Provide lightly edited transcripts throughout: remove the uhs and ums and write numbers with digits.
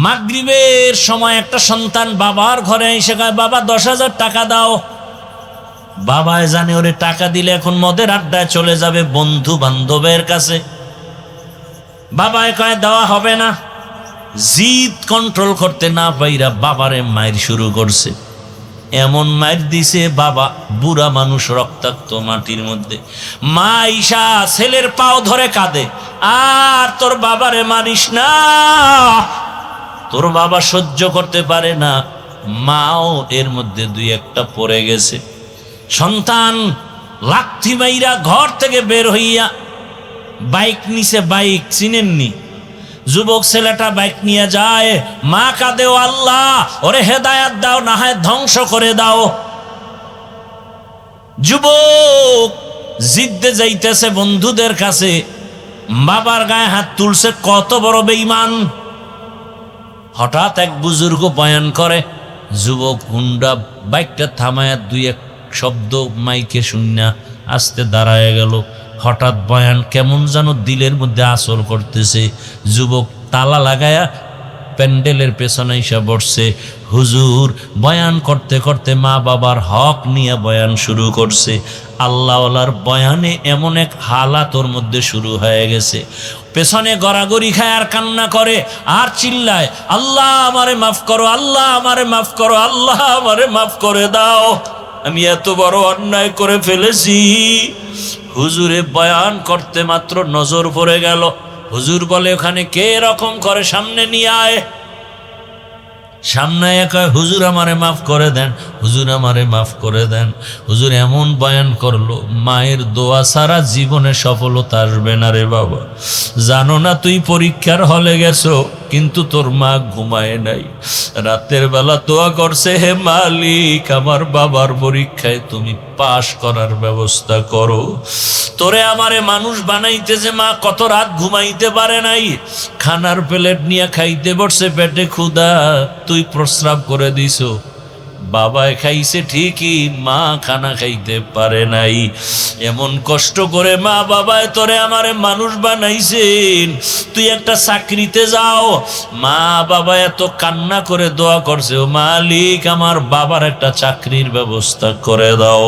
মাগরিবের সময় একটা সন্তান বাবার ঘরে এসে কয়, বাবা 10,000 টাকা দাও। বাবায় জানে ওরে টাকা দিলে এখন মদের আড্ডায় চলে যাবে বন্ধু বান্ধবের কাছে। বাবায় কয় দেওয়া হবে না। জিদ কন্ট্রোল করতে না পাইরা বাবারে মায়ের শুরু করছে। এমন মায়ের দিছে বাবা বুড়া মানুষ, রক্তাক্ত মাটির মধ্যে। মা ঈশা ছেলের পাও ধরে কাঁদে, আর তোর বাবারে মারিস না, তোর বাবা সহ্য করতে পারে না। মাও এর মধ্যে দুই একটা পড়ে গেছে। সন্তান লাথি মাইরা ঘর থেকে বের হইয়া বাইক নিছে, বাইক চিনেননি, যুবক ছেলেটা বাইক নিয়ে যায়। মা কাঁদেও, আল্লাহ ওরে হেদায়াত দাও, না হয় ধ্বংস করে দাও। যুবক জিদ্দে যাইতেছে বন্ধুদের কাছে, বাবার গায়ে হাত তুলছে, কত বড় বেঈমান। হঠাৎ এক বুজুর্গ বয়ান করে, যুবক হুন্ডা বাইকটা থামায়া দুই এক শব্দ মাইকে শুনিয়া আস্তে দাঁড়ায় গেল। হঠাৎ বয়ান কেমন যেন দিলের মধ্যে আসর করতেছে। যুবক তালা লাগায়া প্যান্ডেলের পেছনে এসে বসছে। হুজুর বয়ান করতে করতে মা বাবার হক নিয়ে বয়ান শুরু করছে। আল্লাহওয়ালার বয়ানে এমন এক হালাত ওর মধ্যে শুরু হয়ে গেছে। পেছনে গড়াগড়ি খায় আর কান্না করে আর চিল্লায়, আল্লাহ আমারে মাফ করো, আল্লাহ আমারে মাফ করো, আল্লাহ আমারে মাফ করে দাও, আমি এত বড় অন্যায় করে ফেলেছি। হুজুরে বয়ান করতে মাত্র নজর পড়ে গেল। হুজুর বলে, ওখানে কে এরকম করে, সামনে নিয়ে আয়। সামনে কয়, হুজুর আমারে মাফ করে দেন, হুজুর আমারে মাফ করে দেন। হুজুর এমন বয়ান করলো, মায়ের দোয়া ছাড়া জীবনে সফলতা আসবে না রে বাবা। জানো না তুই পরীক্ষার হলে গেছো, কিন্তু তোর মা ঘুমায় নাই, রাতের বেলা দোয়া করছে, হে মালিক আমার বাবার পরীক্ষায় তুমি পাশ করার ব্যবস্থা করো। তোরে আমারে মানুষ বানাইতে যে মা কত রাত ঘুমাইতে পারে নাই, খানার প্লেট নিয়ে খাইতে বসছে, পেটে ক্ষুধা, তুই প্রস্রাব করে দিছো। বাবায় খাইছে ঠিকই, মা খানা খাইতে পারে নাই। এমন কষ্ট করে মা বাবায় তোরে আমারে মানুষ বানাইছেন, তুই একটা চাকরিতে যাও। মা বাবা এত কান্না করে দোয়া করছে, ও মালিক আমার বাবার একটা চাকরির ব্যবস্থা করে দাও।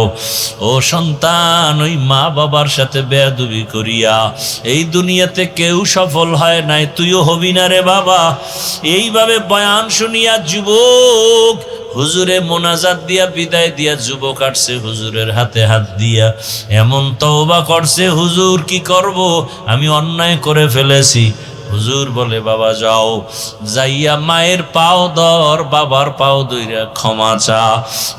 ও সন্তান, ওই মা বাবার সাথে বেয়াদবি করিয়া এই দুনিয়াতে কেউ সফল হয় নাই, তুইও হবি না রে বাবা। এইভাবে বয়ান শুনিয়া যুবক হুজুরে মোনাজাত দিয়া বিদায় দিয়া যুবক আসছে হুজুরের হাতে হাত দিয়া, এমন তওবা করছে, হুজুর কি করব, আমি অন্যায় করে ফেলেছি। হুজুর বলে, বাবা যাও, যাইয়া মায়ের পাও ধর, বাবার পাও ধইরা ক্ষমা চা।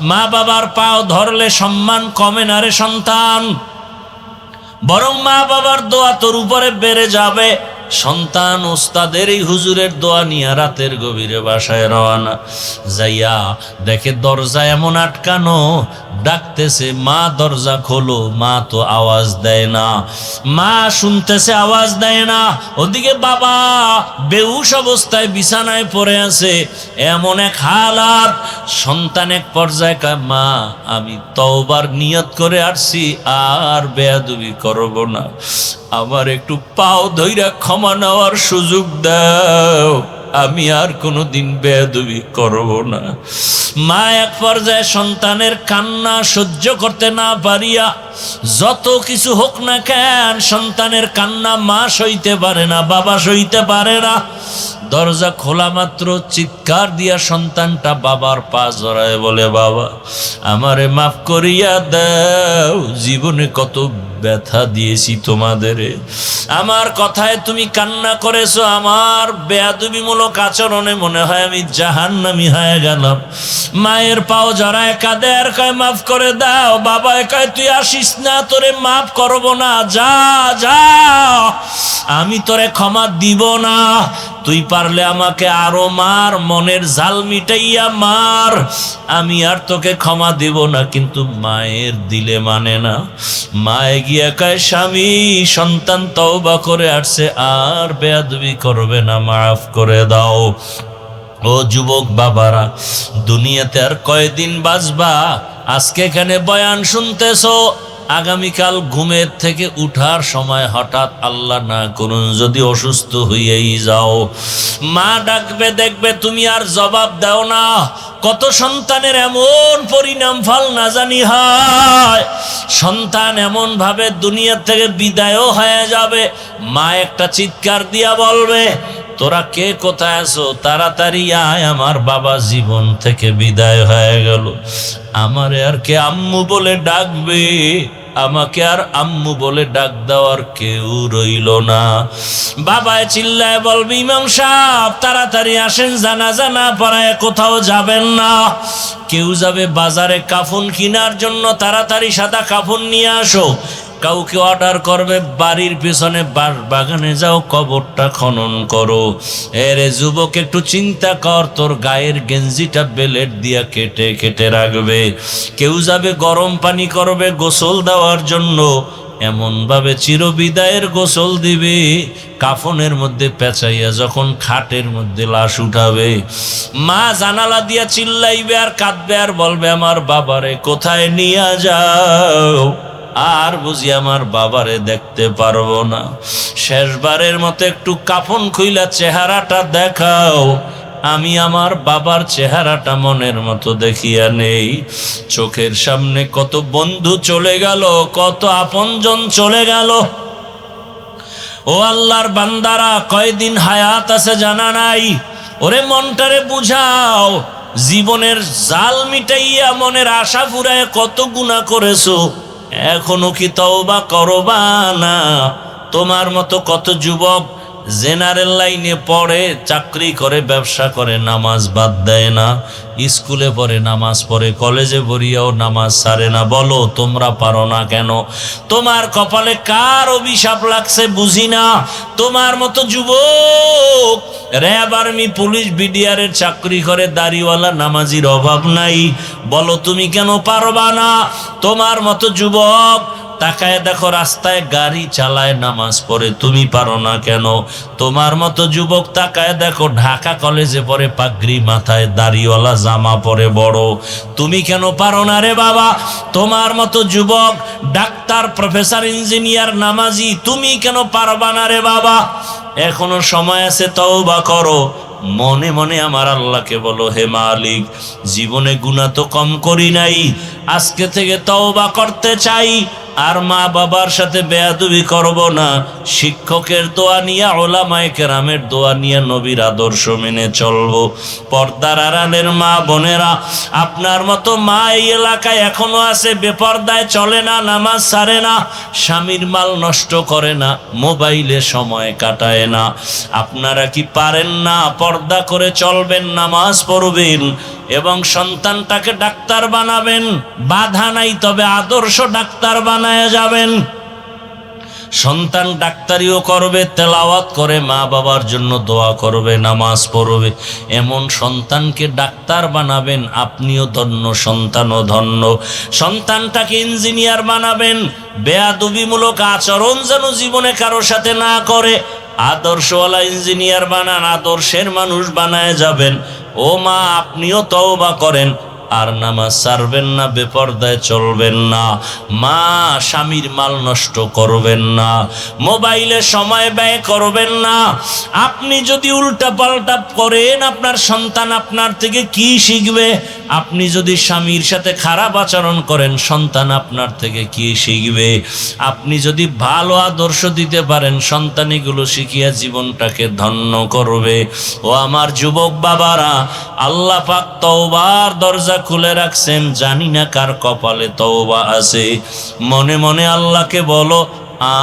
মা বাবার পাও ধরলে সম্মান কমে না রে সন্তান, বরং মা বাবার দোয়া তোর উপরে বেড়ে যাবে। সন্তান ওস্তাদের এই হুজুরের দোয়া নিয়ে রাতের গভীরে বাসায় রওনা। যাইয়া দেখে দরজা এমন আটকানো, ডাকতেছে, মা দরজা খোলো, মা তো আওয়াজ দেয় না। মা শুনতেছে, আওয়াজ দেয় না। ওদিকে বাবা বেহুশ অবস্থায় বিছানায় পড়ে আছে। এমন এক হালাত, সন্তান এক পর্যায়ে কয়, মা আমি তওবার নিয়ত করে আসছি, আর বেয়াদবি করব না, আমার একটু পাও ধইরা ক্ষমা নেওয়ার সুযোগ দাও, আমি আর কোনোদিন বেয়াদবি করব না। মা এক পর্যায়ে সন্তানের কান্না সহ্য করতে না পারিয়া, যত কিছু হোক না কেন সন্তানের কান্না মা সইতে পারে না, বাবা সইতে পারে না। দরজা খোলা মাত্র চিৎকার দিয়া সন্তানটা বাবার পা জড়ায় বলে, বাবা আমারে মাফ করিয়া দাও, জীবনে কত ব্যথা দিয়েছি তোমাদেরে, আমার কথায় তুমি কান্না করেছো, আমার বেয়াদবিমূলক আচরণে মনে হয় আমি জাহান্নামী হয়ে গেলাম। মায়ের পাও জড়ায় কাঁদে আর কয়, মাফ করে দাও। বাবা কয়, তুই আসিস না, তোরে মাফ করবো না, যা যা, আমি তোরে ক্ষমা দিব না, তুই পারলে আমাকে আরো মার, মনের জাল মিটাইয়া মার, আমি আর তোকে ক্ষমা দিব না। কিন্তু মায়ের দিলে মানে না। মায়ে গিয়া কয়, স্বামী সন্তান তওবা করে আসছে, আর বেয়াদবি করবে না, মাফ করে দাও। ও যুবক বাবারা, দুনিয়াতে আর কয়দিন বাঁচবা? আজকে এখানে বয়ান শুনতেছো, আগামীকাল ঘুমের থেকে উঠার সময় হঠাৎ আল্লাহ না করুন যদি অসুস্থ হইয়াই যাও, মা ডাকবে, দেখবে তুমি আর জবাব দাও না। কত সন্তানের এমন পরিণাম ফল না জানি হয়, সন্তান এমন ভাবে দুনিয়া থেকে বিদায়ও হয়ে যাবে, মা একটা চিৎকার দিয়া বলবে, তোরা কে কোথায় আছো, তাড়াতাড়ি আয়, আমার বাবা জীবন থেকে বিদায় হয়ে গেল। আমারে আর কে আম্মু বলে ডাকবে, আমাকে আর আম্মু বলে ডাক দেওয়ার কেউ রইল না। বাবায় চিল্লায় বলবে, ইমাম সাহেব তাড়াতাড়ি আসেন, জানাজা না পড়ায় কোথাও যাবেন না। কেউ যাবে বাজারে কাফন কেনার জন্য, তাড়াতাড়ি সাদা কাফন নিয়ে আসো। কাউকে অর্ডার করবে বাড়ির পিছনে বাগানে যাও, কবরটা খনন করো। এরে যুবক একটু চিন্তা কর, তোর গায়ের গেঞ্জিটা বেলেট দিয়া কেটে কেটে রাখবে। কেউ যাবে গরম পানি করবে গোসল দেওয়ার জন্য, এমন ভাবে চিরবিদায়ের গোসল দিবে, কাফনের মধ্যে পেঁচাইয়া যখন খাটের মধ্যে লাশ উঠাবে, মা জানালা দিয়া চিল্লাইবে আর কাঁদবে আর বলবে, আমার বাবারে কোথায় নিয়ে যাও, আর বুঝি আমার বাবারে দেখতে পারবো না। শেষবারের মতো একটু কাফন খুইলা চেহারাটা দেখাও, আমি আমার বাবার চেহারাটা মনের মতো দেখিয়া নেই। চোখের সামনে কত বন্ধু চলে গেল, কত আপনজন চলে গেল। ও আল্লাহর বান্দারা, কয়দিন হায়াত আছে জানা নাই। ওরে মনটারে বুঝাও, জীবনের জাল মিটাইয়া মনের আশা ফুরায় কত গুনাহ করেছো, এখনো কি তওবা করবা না? তোমার মতো কত যুবক জেনারেল লাইনে পড়ে, চাকরি করে, ব্যবসা করে, নামাজ বাদ দেয় না, স্কুলে পড়ে নামাজ পড়ে, কলেজে পড়িয়াও নামাজ ছাড়ে না। বলো তোমরা পারো না কেন? তোমার কপালে কার অভিশাপ লাগছে বুঝি না। তোমার মতো যুবক র্যাব, আর্মি, পুলিশ, বিডিআরের চাকরি করে, দাড়িওয়ালা, নামাজির অভাব নাই। বলো তুমি কেন পারবা না? তোমার মতো যুবক তাকায় দেখো রাস্তায় গাড়ি চালায়, নামাজ পড়ে, তুমি পারো না কেন? তোমার মতো যুবক তাকায় দেখো ঢাকা কলেজে পড়ে, পাগড়ি মাথায়, দাড়িওয়ালা জামা পরে বড়, তুমি কেন পারো না রে বাবা? তোমার মতো যুবক ডাক্তার, প্রফেসর, ইঞ্জিনিয়ার, নামাজি, তুমি কেন পারবা না রে বাবা? এখনো সময় আছে, তওবা করো। মনে মনে আমার আল্লাহকে বলো, হে মালিক, জীবনে গুনাহ তো কম করি নাই, আজকে থেকে তওবা করতে চাই, আর মা বাবার সাথে বেয়াদবি করব না। শিক্ষকের দোয়া নিয়ে, ওলামায়ে কেরামের দোয়া নিয়ে, নবীর আদর্শ মেনে চলবো। পর্দার আড়ালের মা বোনেরা, আপনার মতো মা এই এলাকায় এখনো আছে, বেপর্দায় চলে না, নামাজ ছাড়ে না, স্বামীর মাল নষ্ট করে না, মোবাইলে সময় কাটায় না। আপনারা কি পারেন না? পর্দা করে চলবেন, নামাজ পড়বেন এবং সন্তানটাকে ডাক্তার বানাবেন। বাধা নাই, তবে আদর্শ ডাক্তার বানায় যাবেন। সন্তান ডাক্তারিও করবে, তেলাওয়াত করে, মা বাবার জন্য দোয়া করবে, নামাজ পড়বে, এমন সন্তানকে ডাক্তার বানাবেন। আপনিও ধন্য, সন্তানও ধন্য। সন্তানটাকে ইঞ্জিনিয়ার বানাবেন, বেয়াদবিমূলক আচরণ যেন জীবনে কারো সাথে না করে। আদর্শওয়ালা ইঞ্জিনিয়ার বানান, আদর্শের মানুষ বানায় যাবেন। ও মা, আপনিও তওবা করেন, আর নামাজ ছাড়বেন না, বেপরদায় চলবেন না। মা, স্বামীর মাল নষ্ট করবেন না, মোবাইলে সময় ব্যয় করবেন না। আপনি যদি উল্টা পাল্টা করেন, আপনার সন্তান আপনার থেকে কি শিখবে? আপনি যদি স্বামীর সাথে খারাপ আচরণ করেন, সন্তান আপনার থেকে কি শিখবে? আপনি যদি ভালো আদর্শ দিতে পারেন, সন্তান এগুলো শিখিয়া জীবনটাকে ধন্য করবে। ও আমার যুবক বাবারা, আল্লাহ পাক তওবার দরজা খুলে রাখছেন, জানি না কার কপালে তওবা আছে। মনে মনে আল্লাহকে বলো,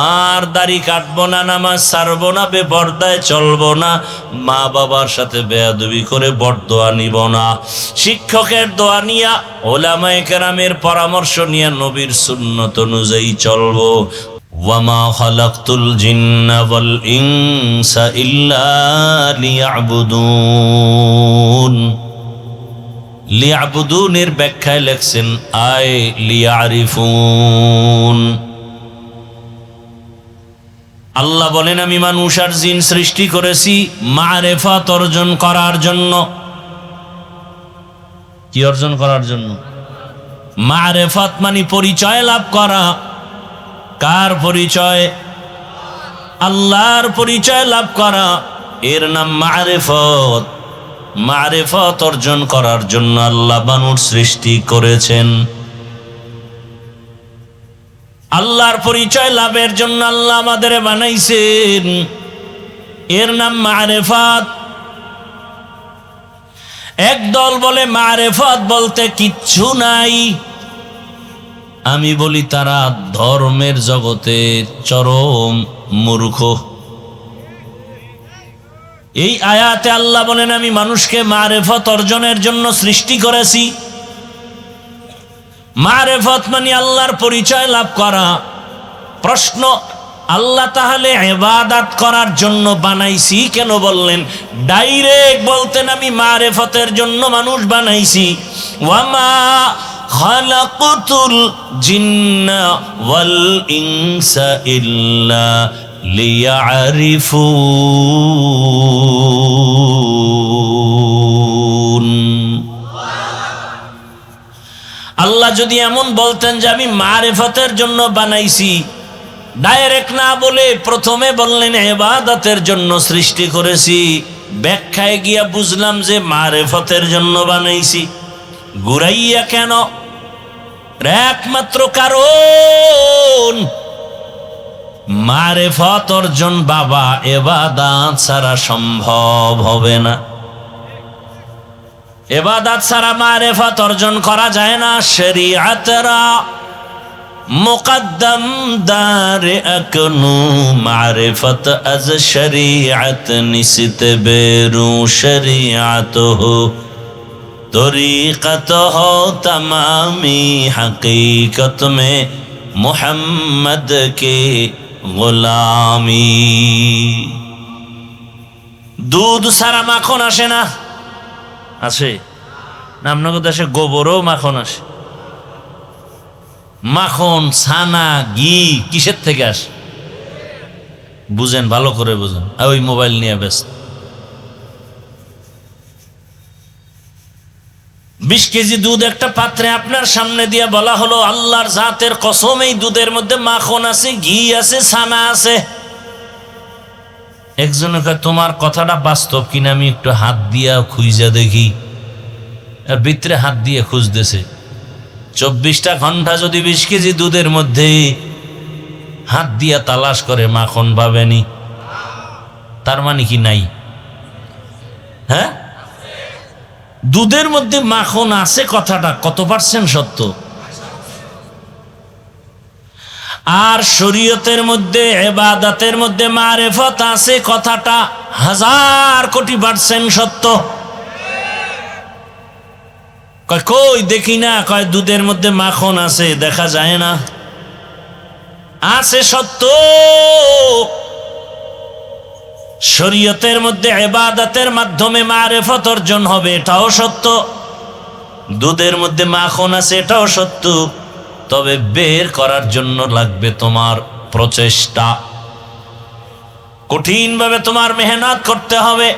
আর দাড়ি কাটবো না, নামাজ ছাড়বো না, বেপর্দায় চলবো না, মা বাবার সাথে বেয়াদবি করে বরদোয়া নিব না, শিক্ষকের দোয়া নিয়া, ওলামায়ে কেরামের পরামর্শ নিয়া, নবীর সুন্নত অনুযায়ী চলবো। ওয়ামা খালাকতুল জিন্না ওয়াল ইনসা ইল্লা লিয়াবুদুন। লিয়াবুদুনের ব্যাখ্যায় লেখছেন, আয় লিয়ারিফুন। আল্লাহ বলেন, আমি মানুষ আর জিন সৃষ্টি করেছি মারেফাত অর্জন করার জন্য। কি অর্জন করার জন্য? মারেফাত মানে পরিচয় লাভ করা। কার পরিচয়? আল্লাহর পরিচয় লাভ করা, এর নাম মারিফত। মারিফত অর্জন করার জন্য আল্লাহ মানুষ সৃষ্টি করেছেন। আল্লাহর পরিচয় লাভের জন্য আল্লাহ আমাদের বানাইছেন, এর নাম মারিফত। একদল বলে মারিফত বলতে কিচ্ছু নাই। আমি বলি তারা ধর্মের জগতে চরম মূর্খ। এই আয়াতে আল্লাহ বলেন আমি মানুষকে মারিফত অর্জনের জন্য সৃষ্টি করেছি। মারিফত মানে আল্লাহর পরিচয় লাভ করা। প্রশ্ন, আল্লাহ তাহলে ইবাদত করার জন্য বানাইছি কেন বললেন? ডাইরেক্ট বলতেন আমি মারিফতের জন্য মানুষ বানাইছি। ওয়ামা খালাকতুল জিন্না ওয়াল ইনসা ইল্লা লিয়ারিফুন। আল্লাহ যদি এমন বলতেন যে আমি মারিফতের জন্য বানাইছি, ডাইরেক্ট না বলে প্রথমে বললেন ইবাদতের জন্য সৃষ্টি করেছি, ব্যাখ্যায় গিয়া বুঝলাম যে মারিফতের জন্য বানাইছি। ঘুরাইয়া কেন? একমাত্র কারণ মারিফত অর্জন বাবা ইবাদত ছাড়া সম্ভব হবে না। ইবাদত ছাড়া মারিফত অর্জন করা যায় না। শরীয়তরা মুকদ্দম দার আকনু মারিফত আজ শরীয়ত নিসিত বেরু শরীয়ত হো তরিকত হো তমামি হकीकत में मोहम्मद के গোলামি। দুধ ছাড়া মাখন আসে না? আসে না? আপনাদের দেশে গোবরও মাখন আসে। মাখন, ছানা, ঘি কিসের থেকে আসে? বুঝেন, ভালো করে বুঝেন। ওই মোবাইল নিয়ে ব্যস্ত। 20 কেজি দুধ একটা পাত্রে আপনার সামনে দিয়ে বলা হলো আল্লাহর জাতের কসম এই দুধের মধ্যে মাখন আছে, ঘি আছে, ছানা আছে। একজনের কয় তোমার কথাটা বাস্তব কিনা আমি একটু হাত দিয়া খুঁজা দেখি। আর ভিতরে হাত দিয়ে খুঁজতেছে। 24টা ঘন্টা যদি 20 কেজি দুধের মধ্যে হাত দিয়া তালাশ করে মাখন পাবেনি, তার মানে কি নাই? হ্যাঁ, দুধের মধ্যে মাখন আছে কথাটা কত পার্সেন্ট সত্য? আর শরীয়তের মধ্যে ইবাদতের মধ্যে মারিফত আছে কথাটা 1000 কোটি % সত্য। কই দেখি না? কয় দুধের মধ্যে মাখন আছে, দেখা যায় না। আছে, সত্য। শরীয়তের মধ্যে ইবাদতের মাধ্যমে মারিফত অর্জন হবে, এটাও সত্য। দুধের মধ্যে মাখন আছে, এটাও সত্য। তবে বের করার জন্য লাগবে তোমার প্রচেষ্টা, কঠিনভাবে তোমার মেহনত করতে হবে।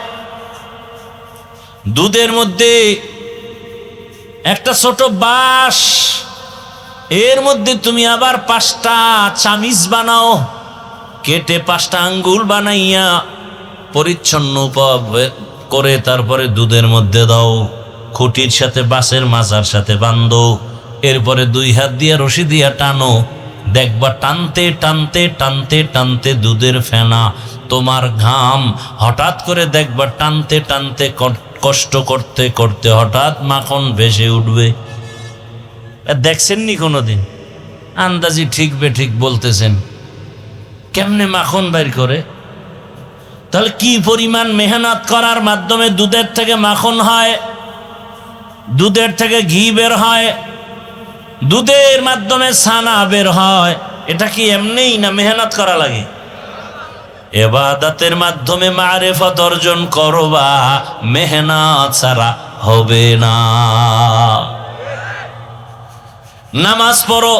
দুধের মধ্যে একটা ছোট বাঁশ, এর মধ্যে তুমি আবার 5টা চামিচ বানাও, কেটে 5টা আঙ্গুল বানাইয়া পরিচ্ছন্ন করে তারপরে দুধের মধ্যে দাও, খুঁটির সাথে বাঁশের মাচার সাথে বাঁধো, এরপরে 2 হাত দিয়া রশি দিয়া টানো। দেখবা টানতে টানতে টানতে টানতে দুধের ফেনা, তোমার ঘাম, হঠাৎ করে দেখবা টানতে টানতে কষ্ট করতে করতে হঠাৎ মাখন ভেসে উঠবে। দেখছেননি কোনোদিন? আন্দাজি ঠিক বেঠিক বলতেছেন। কেমনে মাখন বের করে? তাহলে কি পরিমাণ মেহনত করার মাধ্যমে দুধের থেকে মাখন হয়, দুধের থেকে ঘি বের হয়, দুধের মাধ্যমে ছানা বের হয়। এটা কি এমনিই না মেহনত করা লাগে? ইবাদতের মাধ্যমে মারিফত অর্জন করবা, মেহনত ছাড়া হবে না। নামাজ পড়ো,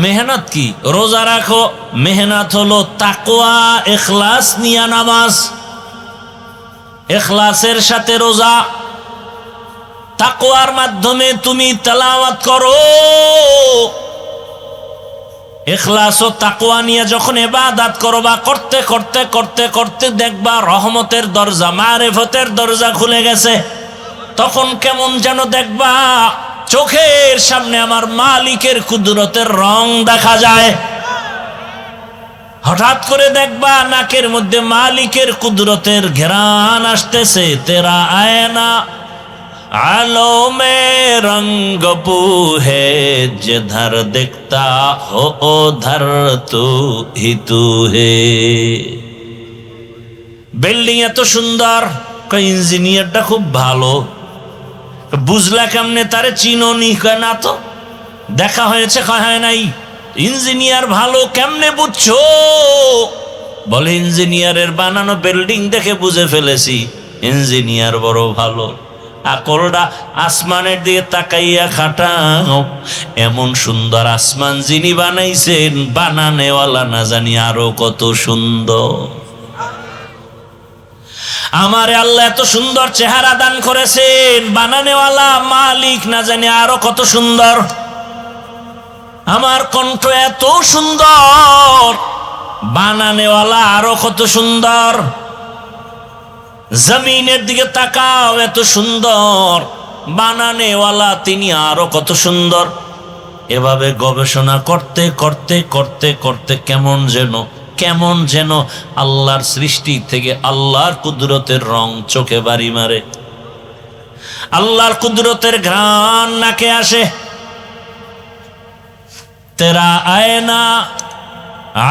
মেহনত কি? রোজা রাখো, মেহনত হলো তাকওয়া, ইখলাস নিয়া নামাজ, ইখলাসের সাথে রোজা। তাকওয়ার মাধ্যমে তুমি তেলাওয়াত করো, ইখলাস ও তাকওয়া নিয়ে যখন ইবাদত করবা, করতে করতে করতে করতে দেখবা রহমতের দরজা, মারিফতের দরজা খুলে গেছে। তখন কেমন যেন দেখবা চোখের সামনে আমার মালিকের কুদরতের রং দেখা যায়। হঠাৎ করে দেখবা নাকের মধ্যে মালিকের কুদরতের ঘ্রাণ আসতেছে। তেরা আয়না আলো মে রঙ্গ পুহে, যেধার দেখতা হো ওধার তু হি তু হে। বিল্ডিং এত সুন্দর, ইঞ্জিনিয়ারটা খুব ভালো। বুঝলা কেমনে তারে চিনোনি? না তো, দেখা হয়েছে, হয় নাই। ইঞ্জিনিয়ার ভালো কেমনে বুঝছো? বলে ইঞ্জিনিয়ারের বানানো বিল্ডিং দেখে বুঝে ফেলেছি ইঞ্জিনিয়ার বড় ভালো। আকলটা আসমানের দিকে তাকাইয়া খাটাও, এমন সুন্দর আসমান যিনি বানাইছেন, বানানেওয়ালা না জানি আরো কত সুন্দর। আমারে আল্লাহ এত সুন্দর চেহারা দান করেছেন, বানানেওয়ালা মালিক না জানি আরো কত সুন্দর। আমার কণ্ঠ এত সুন্দর, বানানেওয়ালা আরো কত সুন্দর। জমিনের দিকে তাকাও, এত সুন্দর, বানানেওয়ালা তিনি আরো কত সুন্দর। এভাবে গবেষণা করতে করতে করতে করতে কেমন যেন আল্লাহর সৃষ্টি থেকে আল্লাহর কুদরতের রং চোখে বাড়ি মারে, আল্লাহর কুদরতের ঘ্রাণ নাকে আসে। তেরা আয়না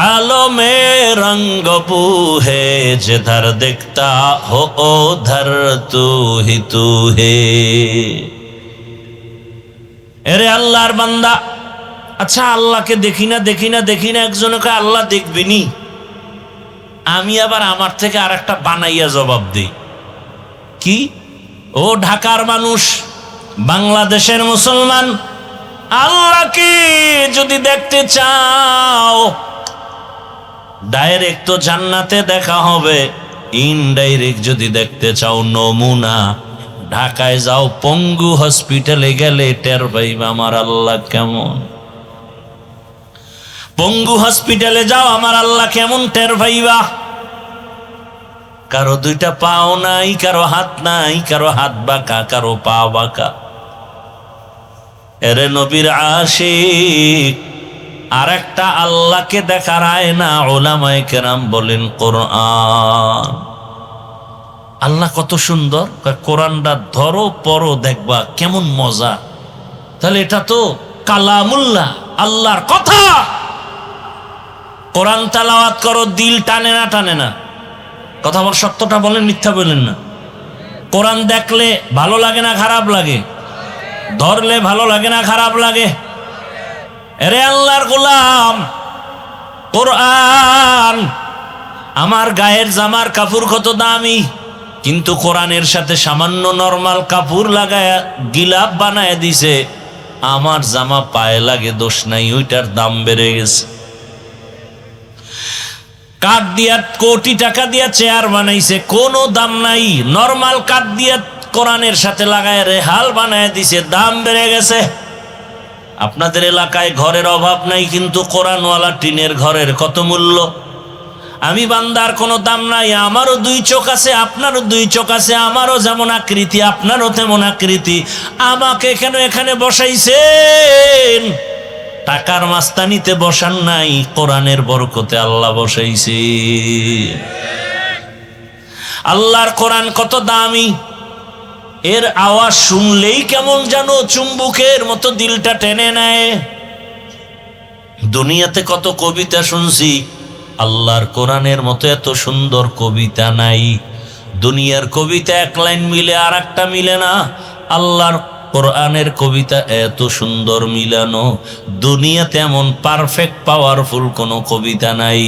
আলো মে রঙ্গ পুহে, যেধার দেখতা হো ওধার তু হি তু হে। এরে আল্লাহর বান্দা, আচ্ছা আল্লাহকে দেখি না, একজনকে আল্লাহ দেখবিনি। আমি আবার আমার থেকে আর একটা বানাইয়া জবাব দিই, কি? ও ঢাকার মানুষ, বাংলাদেশের মুসলমান, আল্লাহকে যদি দেখতে চাও, ডাইরেক্ট তো জান্নাতে দেখা হবে। ইনডাইরেক্ট যদি দেখতে চাও, নমুনা ঢাকায় যাও, পঙ্গু হসপিটালে গেলে টের পাইবা আমার আল্লাহ কেমন। পঙ্গু হসপিটালে যাও, আমার আল্লাহ কেমন টের পাইবা। কারো দুইটা পাও নাই, কারো হাত নাই, কারো হাত বাঁকা, কারো পা বাঁকা। এরে নবীর আশিক, আর একটা আল্লাহকে দেখার আয়না উলামায়ে কেরাম বলেন কোরআন। আল্লাহ কত সুন্দর, কোরআনটা ধরো পড়ো দেখবা কেমন মজা। তাহলে এটা তো কালামুল্লাহ, আল্লাহর কথা। কোরআন তেলাওয়াত করো, দিল টানে না? কথা বল, সত্যটা বলেন, মিথ্যা বলেন না। কোরআন দেখলে ভালো লাগে না খারাপ লাগে? ধরলে ভালো লাগে না খারাপ লাগে? এরে আল্লাহর গোলাম, কোরআন আমার গায়ের জামার কাপড় কত দামি, কিন্তু কোরআনের সাথে সামান্য নরমাল কাপড় লাগায় গিলাপ বানায় দিছে, আমার জামা পায়ে লাগে, দোষ নাই, ওইটার দাম বেড়ে গেছে। কাঠ দিয়া কোটি টাকা দিয়া চেয়ার বানাইছে, কোনো দাম নাই। নরমাল কাঠ দিয়া কোরআনের সাথে লাগায় রেহাল বানায় দিছে, দাম বেড়ে গেছে। আপনাদের এলাকায় ঘরের অভাব নাই, কিন্তু কোরআনওয়ালা টিনের ঘরের কত মূল্য। আমি বান্দার কোনো দাম নাই, আমারও দুই চোখ আছে, আপনারও দুই চোখ আছে, আমারও যেমন আকৃতি আপনারও তেমন আকৃতি। আমাকে কেন এখানে বসাইছেন? টাকার মাস্তানিতে বসান নাই, কোরআনের বরকতে আল্লাহ বসাইছে। আল্লাহর কোরআন কত দামি, এর আওয়াজ শুনলেই কেমন যেন চুম্বুকের মতো দিলটা টেনে নেয়। দুনিয়াতে কত কবিতা শুনছি, আল্লাহর কোরআনের মতো এত সুন্দর কবিতা নাই। দুনিয়ার কবিতা এক লাইন মিলে আর একটা মিলে না, আল্লাহর কোরআনের কবিতা এত সুন্দর মিলানো। দুনিয়াতে এমন পারফেক্ট পাওয়ারফুল কোনো কবিতা নাই।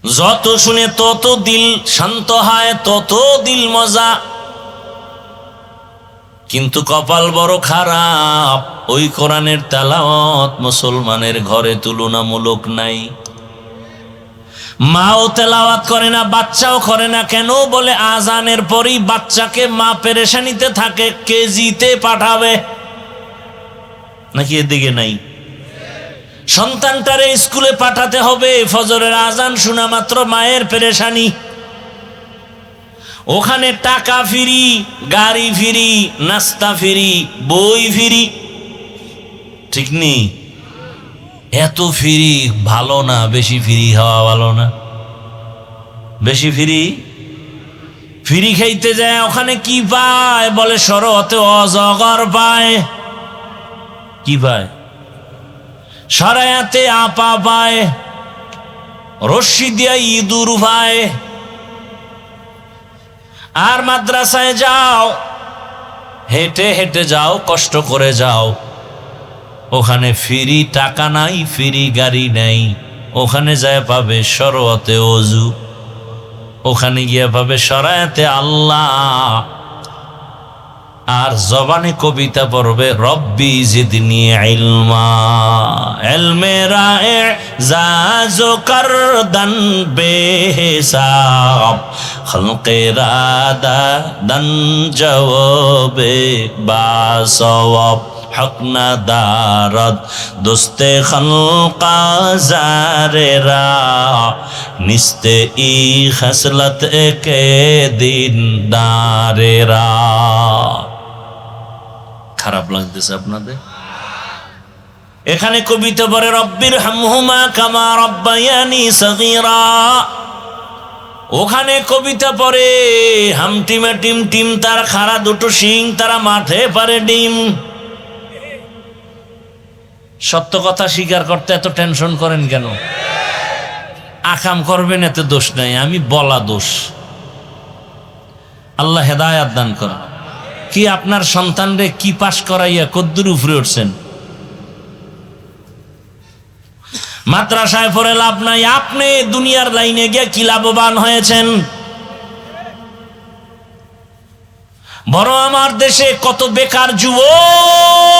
যত শুনে তত দিল শান্ত হয়, তত দিল মজা। কিন্তু কপাল বড় খারাপ, ওই কোরআনের তেলাওয়াত মুসলমানের ঘরে তুলনামূলক নাই। মাও তেলাওয়াত করে না, বাচ্চাও করে না। কেন? বলে আজানের পরই বাচ্চাকে মা পেরেশানিতে থাকে, কেজিতে পাঠাবে। নাকি এদিকে নাই? সন্তানটারে স্কুলে পাঠাতে হবে, ফজরের আজান শোনা মাত্র মায়ের পেরেশানি। ওখানে টাকা ফ্রি, গাড়ি ফ্রি, নাস্তা ফ্রি, বই ফ্রি, ঠিক নেই? এত ফ্রি ভালো না, বেশি ফ্রি হওয়া ভালো না? বেশি ফ্রি ফ্রি খাইতে যায়, ওখানে কি পায়? বলে শরতে অজগর পায়। কি পায়? সরায়াতে আপা পায়, রশ্মি দিয়া ইঁদুর পায়। আর মাদ্রাসায় যাও, হেঁটে হেঁটে যাও, কষ্ট করে যাও, ওখানে ফ্রি টাকা নাই, ফ্রি গাড়ি নাই। ওখানে যায় পাবে শরতে অজু, ওখানে গিয়ে পাবে সরায়াতে আল্লাহ। আর জবানে কবিতা পড়বে রব্বি জিদনি ইলমা, ইলমেরা এজাজো করদন বেহিসাব, খলকেরা দাদন জওবে বাসওয়াব, হক না দারদ দোস্তে খলকা জারেরা, নিস্তে ই খসলত কে দিন দারেরা। খারাপ লাগতেছে আপনাদের? এখানে কবিতা পড়ে রব্বির হামহুমা কামা রব্বায়ানি সগীরা, ওখানে কবিতা পড়ে হামটিমা টিম টিম তার খাড়া দুটো শিং, তারা মাঠে পারে ডিম। সত্য কথা স্বীকার করতে এত টেনশন করেন কেন? আকাম করবেন এতে দোষ নাই, আমি বলা দোষ। আল্লাহ হেদায়াত দান করেন। কি আপনার সন্তানরে কি পাশ করাইয়া কদ্দুর উপরে উঠছেন? মাদ্রাসায় পড়ে লাভ নাই, আপনি দুনিয়ার লাইনে গিয়ে কি লাভবান হয়েছেন? বড় আমার দেশে কত বেকার যুবক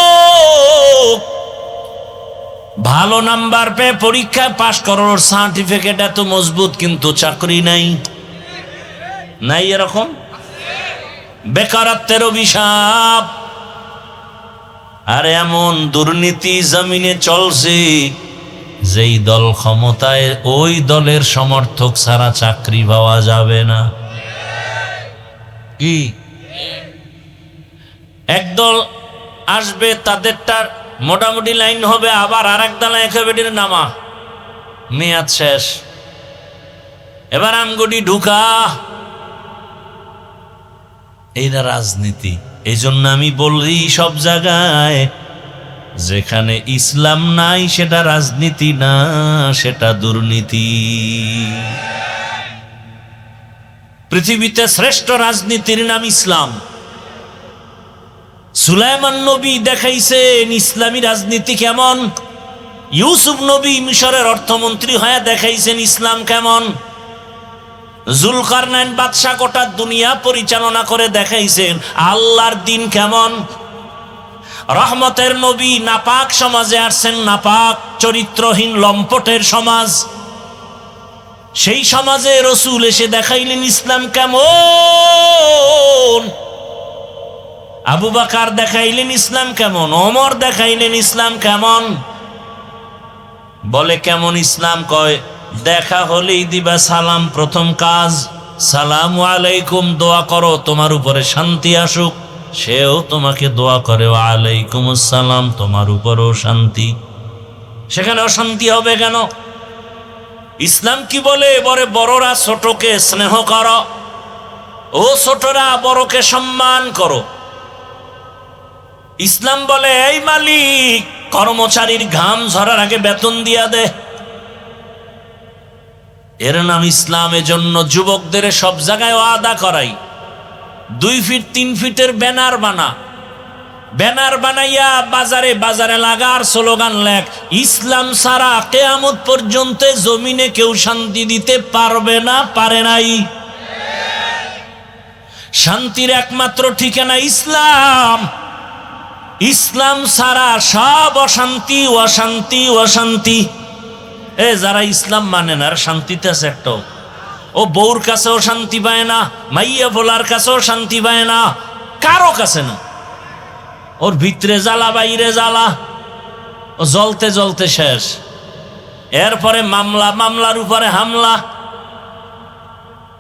ভালো নাম্বার পেয়ে পরীক্ষায় পাশ করার সার্টিফিকেট এত মজবুত, কিন্তু চাকরি নাই। নাই এরকম? বেকারত্বের অভিশাপ। আর এমন দুর্নীতি জমিনে চলছে, যেই দল ক্ষমতায় ওই দলের সমর্থক ছাড়া চাকরি পাওয়া যাবে না। কি একদল আসবে, তাদেরটা মোটামুটি লাইন হবে, আবার আর এক দল একেবারে নামা, মেয়াদ শেষ, এবার আমগুটি ঢুকা। এইটা রাজনীতি। এই জন্য আমি বলি সব জায়গায় যেখানে ইসলাম নাই সেটা রাজনীতি না, সেটা দুর্নীতি। পৃথিবীতে শ্রেষ্ঠ রাজনীতির নাম ইসলাম। সুলাইমান নবী দেখাইছেন ইসলামী রাজনীতি কেমন, ইউসুফ নবী মিশরের অর্থমন্ত্রী হয়ে দেখাইছেন ইসলাম কেমন, জুলকারনাইন বাদশা গোটা দুনিয়া পরিচালনা করে দেখাইছেন আল্লাহর দিন কেমন। রহমতের নবী নাপাক সমাজে আসছেন, নাপাক চরিত্রহীন লম্পটের সমাজ, সেই সমাজে রসুল এসে দেখাইলেন ইসলাম কেমন। আবু বকর দেখাইলেন ইসলাম কেমন, ওমর দেখাইলেন ইসলাম কেমন। বলে কেমন ইসলাম? কয় দেখা হলেই দিবা সালাম, প্রথম কাজ সালামু আলাইকুম, দোয়া করো তোমার উপরে শান্তি আসুক। সেও তোমাকে দোয়া করে ওয়ালাইকুম আসসালাম, তোমার উপরও শান্তি। সেখানে অশান্তি হবে কেন? ইসলাম কি বলে? বলে বড়রা ছোটকে স্নেহ করো, ও ছোটরা বড়কে সম্মান করো। ইসলাম বলে এই মালিক, কর্মচারীর ঘাম ঝরার আগে বেতন দিয়া দে। এর নাম ইসলাম। এজন্য যুবকদের সব জায়গায় ওয়াদা করাই, 2 ফিট 3 ফিটের ব্যানার বানা, ব্যানার বানাইয়া বাজারে বাজারে লাগার স্লোগান লেখ, ইসলাম ছাড়া কিয়ামত পর্যন্ত জমিনে কেউ শান্তি দিতে পারবে না, পারে নাই। শান্তির একমাত্র ঠিকানা ইসলাম। ইসলাম ছাড়া সব অশান্তি, অশান্তি, অশান্তি। যারা ইসলাম মানে না শান্তিতে আছে একটাও। ও বউর কাছেও শান্তি পায় না, মাইয়া ভোলার কাছেও শান্তি পায় না, কারো কাছে না। ওর ভিতরে জ্বালা, বাইরে জ্বালা। ও জ্বলতে জ্বলতে শেষ। এরপরে মামলা, মামলার উপরে হামলা,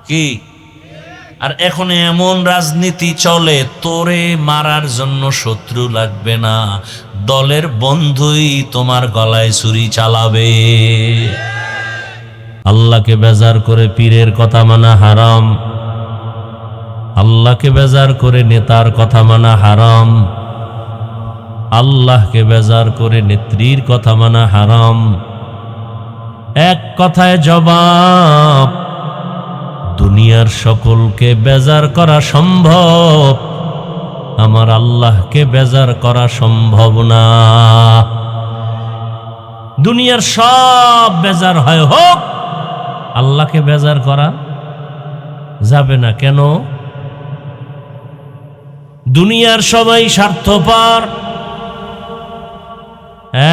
কি আর এখন এমন রাজনীতি চলে, তোরে মারার জন্য শত্রু লাগবে না, দলের বন্ধুই তোমার গলায় ছুরি চালাবে। আল্লাহকে বেজার করে পীরের কথা মানা হারাম, আল্লাহকে বেজার করে নেতার কথা মানা হারাম, আল্লাহকে বেজার করে নেত্রীর কথা মানা হারাম। এক কথায় জবাব, দুনিয়ার সকলকে বেজার করা সম্ভব, আমার আল্লাহকে বেজার করা সম্ভব না। দুনিয়ার সব বেজার হয় হোক, আল্লাহকে বেজার করা যাবে না। কেন? দুনিয়ার সবাই স্বার্থপর,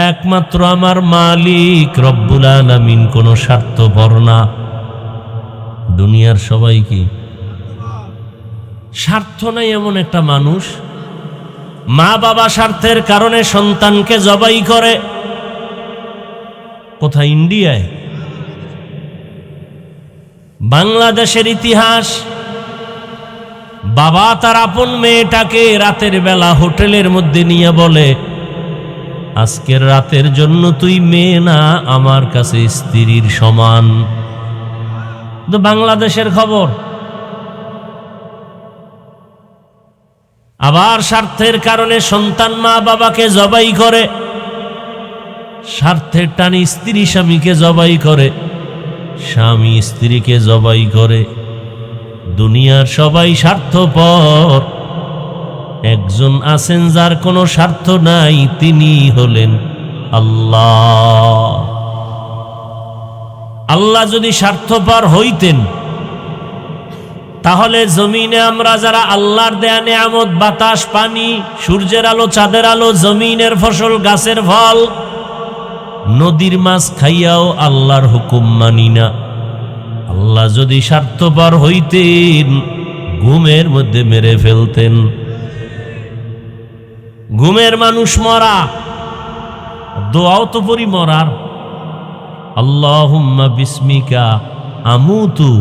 একমাত্র আমার মালিক রব্বুল আলামিন কোনো স্বার্থপর না। দুনিয়ার সবাই কি স্বার্থ নাই এমন একটা মানুষ, মা বাবা স্বার্থের কারণে সন্তানকে জবাই করে। কোথায়? ইন্ডিয়ায়। বাংলাদেশের ইতিহাস, বাবা তার আপন মেয়েটাকে রাতের বেলা হোটেলের মধ্যে নিয়ে বলে, আজকের রাতের জন্য তুই মেয়ে না, আমার কাছে স্ত্রীর সমান। তো বাংলাদেশের খবর। আবার স্বার্থের কারণে সন্তান মা বাবাকে জবাই করে, স্বার্থের টানে স্ত্রী স্বামীকে জবাই করে, স্বামী স্ত্রীকে জবাই করে। দুনিয়ার সবাই স্বার্থপর, একজন আছেন যার কোনো স্বার্থ নাই, তিনি হলেন আল্লাহ। আল্লাহ যদি স্বার্থপর হইতেন, তাহলে জমিনে আমরা যারা আল্লাহর দেয়া নেয়ামত, বাতাস, পানি, সূর্যের আলো, চাঁদের আলো, জমিনের ফসল, গাছের ফল, নদীর মাছ খাইয়াও আল্লাহর হুকুম মানি না। আল্লাহ যদি স্বার্থপর হইতেন, ঘুমের মধ্যে মেরে ফেলতেন। ঘুমের মানুষ মরা, দোয়াও তো পরি মরার, আল্লাহুম্মা বিসমিকা আমুতু,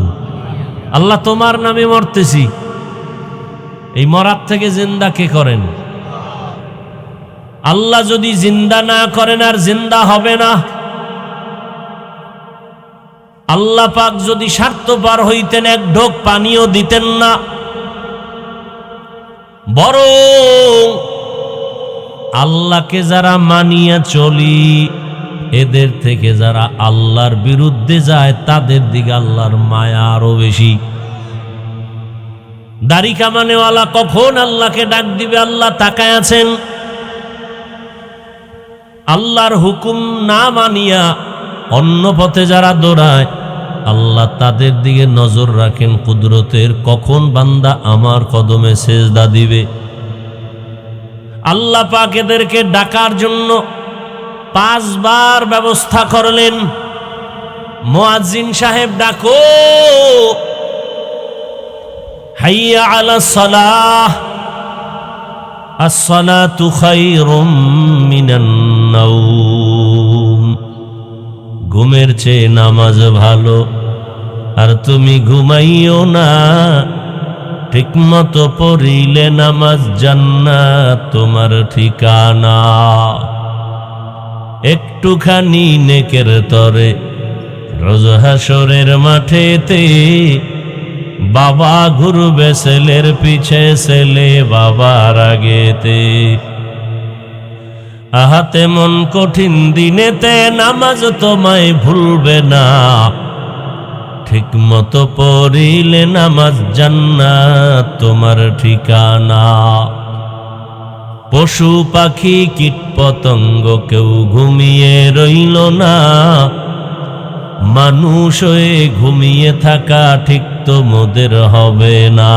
আল্লাহ তোমার নামে মরতেছি। এই মরার থেকে জিন্দা কে করেন? আল্লাহ যদি জিন্দা না করেন আর জিন্দা হবে না। আল্লাহ পাক যদি স্বার্থপর হইতেন, এক ঢোক পানিও দিতেন না, বরং আল্লাহকে যারা মানিয়া চলি, এদের থেকে যারা আল্লাহর বিরুদ্ধে যায়, তাদের দিকে আল্লাহর মায়া আরো বেশি। দাড়ি কামানেওয়ালা কখন আল্লাহকে ডাক দিবে, আল্লাহ তাকায় আছেন। আল্লাহর হুকুম না মানিয়া অন্য পথে যারা দৌড়ায়, আল্লাহ তাদের দিকে নজর রাখেন কুদরতের, কখন বান্দা আমার কদমে সেজদা দিবে। আল্লাহ পাক এদেরকে ডাকার জন্য 5 বার ব্যবস্থা করলেন। মুয়াজ্জিন সাহেব ডাকো, হাইয়া আলাস সালাহ, আস-সালাতু খায়রুম মিনান নাওম। ঘুমের চেয়ে নামাজ ভালো, আর তুমি ঘুমাইও না, ঠিকমতো পড়িলে নামাজ জান্নাত তোমার ঠিকানা। একটুখানি নেকের তরে রোজ হাসরের মাঠেতে, বাবা ঘুরবে ছেলের পিছে, ছেলে বাবার আগেতে। আহাতে মন কঠিন দিনেতে, নামাজ তোমায় ভুলবে না, ঠিক মতো পড়িলে নামাজ জান্নাত তোমার ঠিকানা। পশু পাখি কীট পতঙ্গ কেউ ঘুমিয়ে রইল না, মানুষ হয়ে ঘুমিয়ে থাকা ঠিক তো মোদের হবে না।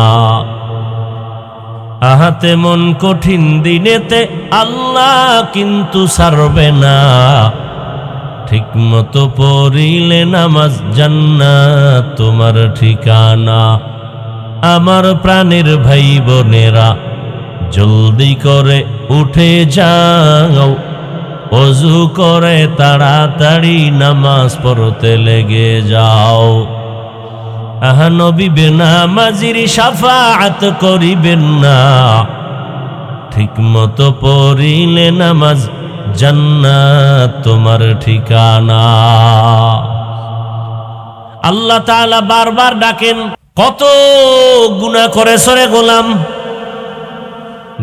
আহাতে মন কঠিন দিনেতে, আল্লাহ কিন্তু ছাড়বে না, ঠিক মতো পড়িলে নামাজ জান্নাত তোমার ঠিকানা। আমার প্রাণের ভাই বোনেরা, জলদি করে উঠে যাও, ওযু করে তাড়াতাড়ি নামাজ পড়তে লেগে যাও। আহা নবী বেনামাজির শাফাআত করিবেন না, ঠিক মতো পড়িলে নামাজ জান্নাত তোমার ঠিকানা। আল্লাহ তাআলা বারবার ডাকেন, কত গুনাহ করেছ রে গোলাম,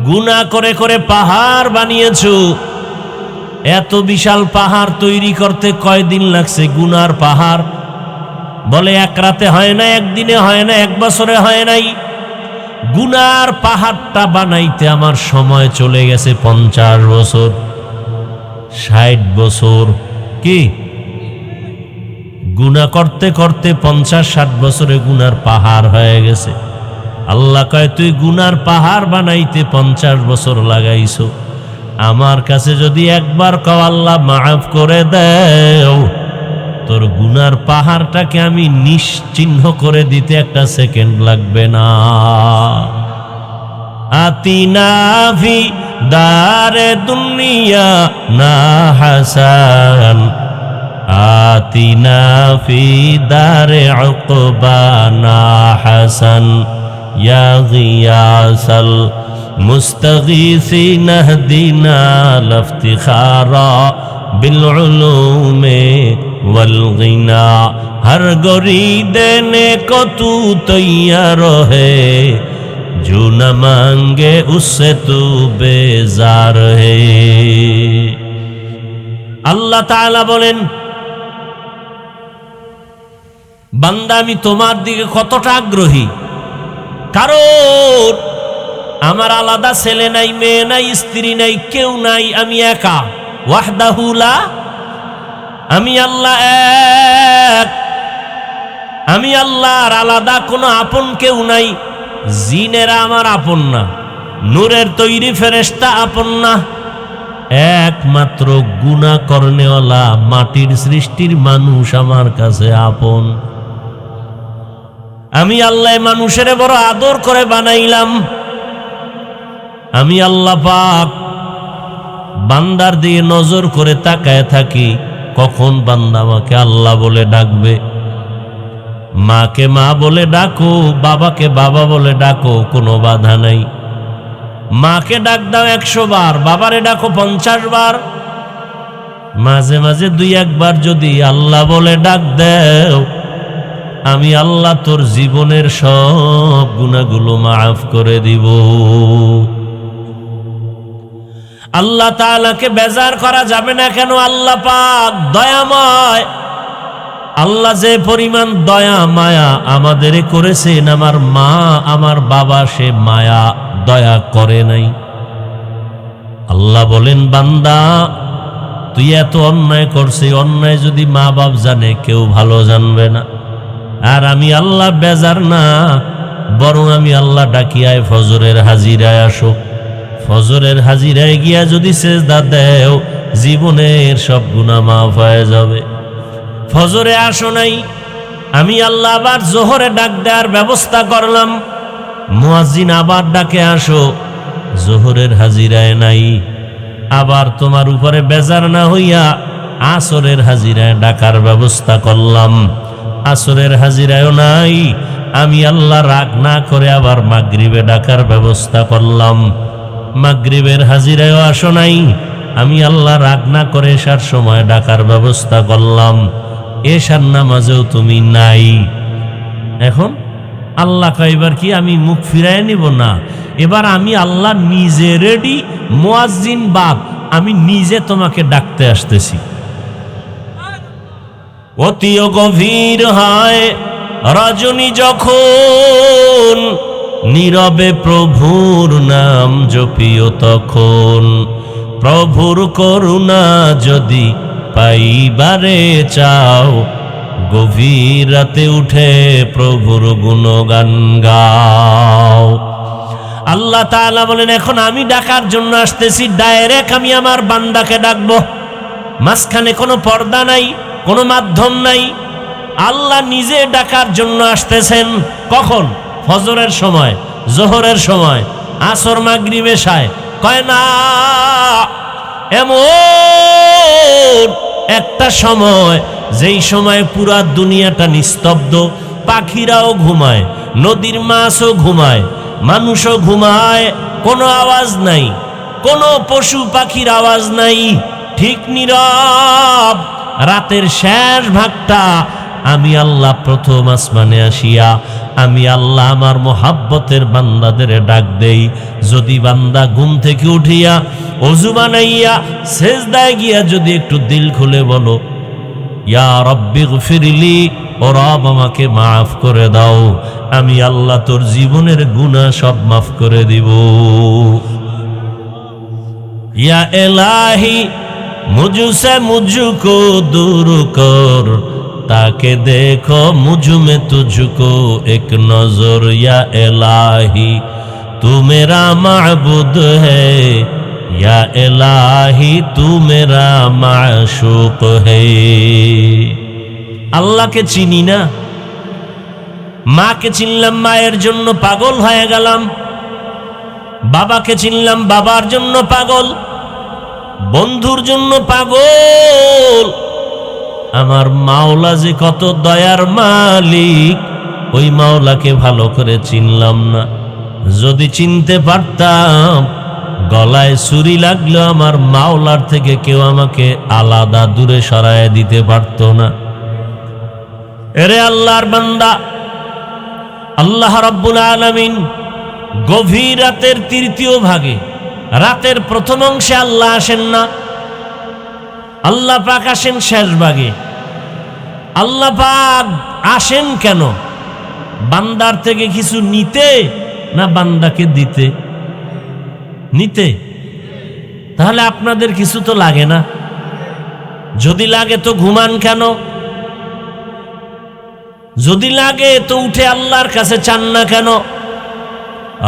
গুনাহ করে করে পাহাড় বানিয়েছো। এত বিশাল পাহাড় তৈরি করতে কয়দিন লাগছে? গুনার পাহাড় বলে এক রাতে হয় না, একদিনে হয় না, এক বছরে হয় নাই। গুনার পাহাড়টা বানাইতে আমার সময় চলে গেছে 50 বছর, 60 বছর। কি গুনাহ করতে করতে 50-60 বছরে গুনার পাহাড় হয়ে গেছে। আল্লাহ কয়, তুই গুনার পাহাড় বানাইতে 50 বছর লাগাইছো, আমার কাছে যদি একবার কও আল্লাহ মাফ করে দেও, তোর গুনার পাহাড়টাকে আমি নিশ্চিহ্ন করে দিতে একটা সেকেন্ড লাগবে না। আতিনা ফি দারে দুনিয়া না হাসান, আতিনা ফি দারে উকবা না হাসান, ইয়া গিয়াসাল মুস্তাগীসিন ইহদিনা লফতিখারা বিল উলুমে वल गिना। हर गोरी देने को तू तैयार है, जो न मांगे उससे तू बेजार है। আল্লাহ তাআলা বলেন, বান্দা আমি তোমার দিকে কতটা আগ্রহী, কারণ আমার আলাদা ছেলে নাই, মেয়ে নাই, স্ত্রী নাই, কেউ নাই, আমি একা। ওয়াহদাহু লা, আমি আল্লাহ এক, আমি আল্লাহর আলাদা কোনো আপন কেউ নাই। জিনেরা আমার আপন না, নূরের তৈরি ফেরেশতা আপন না, একমাত্র গুনাহ করনেওয়ালা মাটির সৃষ্টির মানুষ আমার কাছে আপন। আমি আল্লাহ মানুষের বড় আদর করে বানাইলাম। আমি আল্লাহ পাক বান্দার দিয়ে নজর করে তাকায় থাকি, কখন বান্দা আমাকে আল্লাহ বলে ডাকবে। মাকে মা বলে ডাকো, বাবাকে বাবা বলে ডাকো, কোনো বাধা নাই। মাকে ডাক দাও 100 বার, বাবারে ডাকো 50 বার। মাঝে মাঝে 2-1 বার যদি আল্লাহ বলে ডাক দেও, আমি আল্লাহ তোর জীবনের সব গুনাহগুলো মাফ করে দিব। আল্লাহ তাআলাকে বেজার করা যাবে না কেন? আল্লাহ পাক দয়াময়। আল্লাহ যে পরিমাণ দয়া মায়া আমাদের করেছেন, আমার মা আমার বাবা সে মায়া দয়া করে নাই। আল্লাহ বলেন, বান্দা তুই এত অন্যায় করছিস, অন্যায় যদি মা বাপ জানে কেউ ভালো জানবে না। আর আমি আল্লাহ বেজার না, বরং আমি আল্লাহ ডাকিয়ায় ফজরের হাজিরায় আসো। ফজরের হাজিরায় গিয়া যদি সেজদা দেও, জীবনের সব গুনাহ মাফ হয়ে যাবে। ফজরে আসো নাই, আমি আল্লাহ আবার জোহরে ডাক দেওয়ার ব্যবস্থা করলাম। মুয়াজ্জিন আবার ডাকে আসো, জোহরের হাজিরায় নাই। আবার তোমার উপরে বেজার না হইয়া আসরের হাজিরায় ডাকার ব্যবস্থা করলাম। আসরের হাজিরায়ও নাই, আমি আল্লাহ রাগ না করে আবার মাগরিবে ডাকার ব্যবস্থা করলাম। মাগরিবের হাজিরায়ও আসো নাই, আমি আল্লাহ রাগ না করে এশার সময় ডাকার ব্যবস্থা করলাম। এশার নামাজেও তুমি নাই। এখন আল্লাহ কইবার কি আমি মুখ ফিরাই নিব না, এবার আমি আল্লাহ নিজে রেডি, মুয়াজ্জিন বাপ, আমি নিজে তোমাকে ডাকতে আসতেছি। অতিও গভীর হয় রজনী যখন, নীরবে প্রভুর নাম জপিও তখন। প্রভুর করুণা যদি পাইবারে চাও, গভীর রাতে উঠে প্রভুর গুণগান গাও। আল্লাহ তাআলা বলেন, এখন আমি ডাকার জন্য আসতেছি, ডাইরেক্ট আমি আমার বান্দাকে ডাকবো। মাঝখানে কোনো পর্দা নাই, কোনো মাধ্যম নাই। আল্লাহ নিজে ডাকার জন্য আসতেছেন। কখন? ফজরের সময়, জোহরের সময়, আসর, মাগরিব, এশায়। কয় না, এমন একটা সময়, যেই সময় পুরা দুনিয়াটা নিস্তব্ধ, পাখিরাও ঘুমায়, নদীর মাছও ঘুমায়, মানুষও ঘুমায়, কোনো আওয়াজ নাই, কোনো পশু পাখির আওয়াজ নাই, ঠিক নীরব। রাতের শেষ ভাগটা আমি আল্লাহ প্রথম আসমানে আসিয়া আমি আল্লাহ আমার মোহাব্বতের বান্দাদের ডাক দেই। যদি বান্দা ঘুম থেকে উঠিয়া ওযু বানাইয়া সেজদায় গিয়া যদি একটু দিল খুলে বলো, ইয়া রব্বি গফিরলি, ও রব আমাকে মাফ করে দাও, আমি আল্লাহ তোর জীবনের গুনাহ সব মাফ করে দিব। या इलाही मुझसे मुझको दूर कर, ताके देखो मुझ में तुझको एक नजर। या इलाही तू मेरा माबूद है, या इलाही तू मेरा माशूक है। अल्लाह के चिनी ना, माँ के चिनलाम, माয়ের জন্য পাগল হয়ে গেলাম, বাবাকে চিনলাম, বাবার জন্য পাগল, বন্ধুর জন্য পাগল। আমার মাওলা যে কত দয়ার মালিক, ওই মাওলাকে ভালো করে চিনলাম না। যদি চিনতে পারতাম, গলায় ছুরি লাগলো আমার মাওলার থেকে কেউ আমাকে আলাদা দূরে সরায় দিতে পারত না। এরে আল্লাহর বান্দা, আল্লাহ রাব্বুল আলামিন গভীর রাতের তৃতীয় ভাগে, রাতের প্রথম অংশে আল্লাহ আসেন না, আল্লাহ পাক আসেন শেষ ভাগে। আল্লাহ পাক আসেন কেন? বান্দার থেকে কিছু নিতে না বান্দাকে দিতে? নিতে। তাহলে আপনাদের কিছু তো লাগে না? যদি লাগে তো ঘুমান কেন? যদি লাগে তো উঠে আল্লাহর কাছে চান না কেন?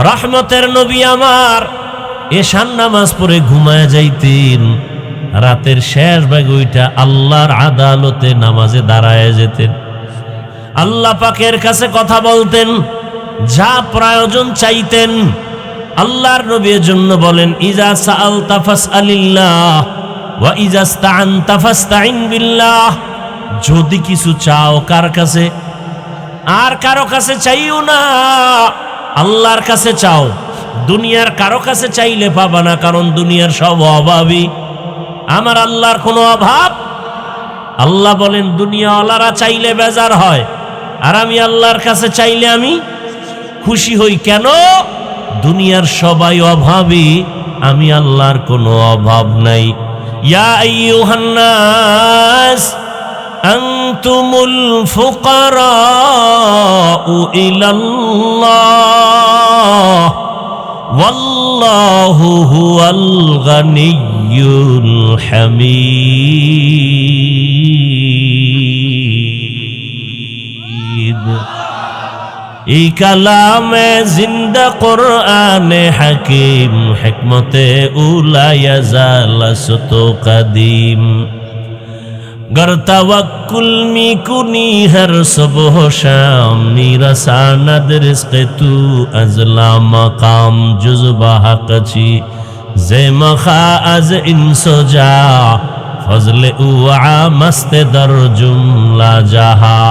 রহমতের নবী আমার এশার নামাজ পড়ে ঘুমায় যাইতেন, রাতের শেষ ভাগে ওইটা আল্লাহর আদালতে নামাজে দাঁড়ায় যেতেন, আল্লাহ পাকের কাছে কথা বলতেন, যা প্রয়োজন চাইতেন। আল্লাহর নবীর জন্য বলেন, ইজা সাআলতা ফাসআলিল্লাহ ওয়া ইজা ইসতাআনতা ফাসতাইন বিল্লাহ। যদি কিছু চাও কার কাছে? আর কারো কাছে চাইও না, আল্লাহর কাছে চাও। দুনিয়ার কারো কাছে চাইলে পাবা না, কারণ দুনিয়ার সব অভাবী, আমার আল্লাহর কোনো অভাব। আল্লাহ বলেন দুনিয়াওয়ালারা চাইলে বেজার হয়, আর আমি আল্লাহর কাছে চাইলে আমি খুশি হই। কেন? দুনিয়ার সবাই অভাবী, আমি আল্লাহর কোনো অভাব নাই। ইয়া আইয়ুহান নাস আনতুমুল ফুকারাউ ইলাল্লাহ ওয়াল্লাহু হুয়াল গানিয়্যুল হামিদ। এই কালামে জিন্দা কোরআনে হাকিম, হিকমতে উলায়া জালাসতো কদিম। गर तवक्कुल मी कुनी हर सुबह शाम, मीरा सानद रिज़्क़ तू अज़ला मकाम। जुज़्बा हक़ची ज़े मखा अज़ इंसो जा, फज़ल उआ मस्त दर जुमला जहा।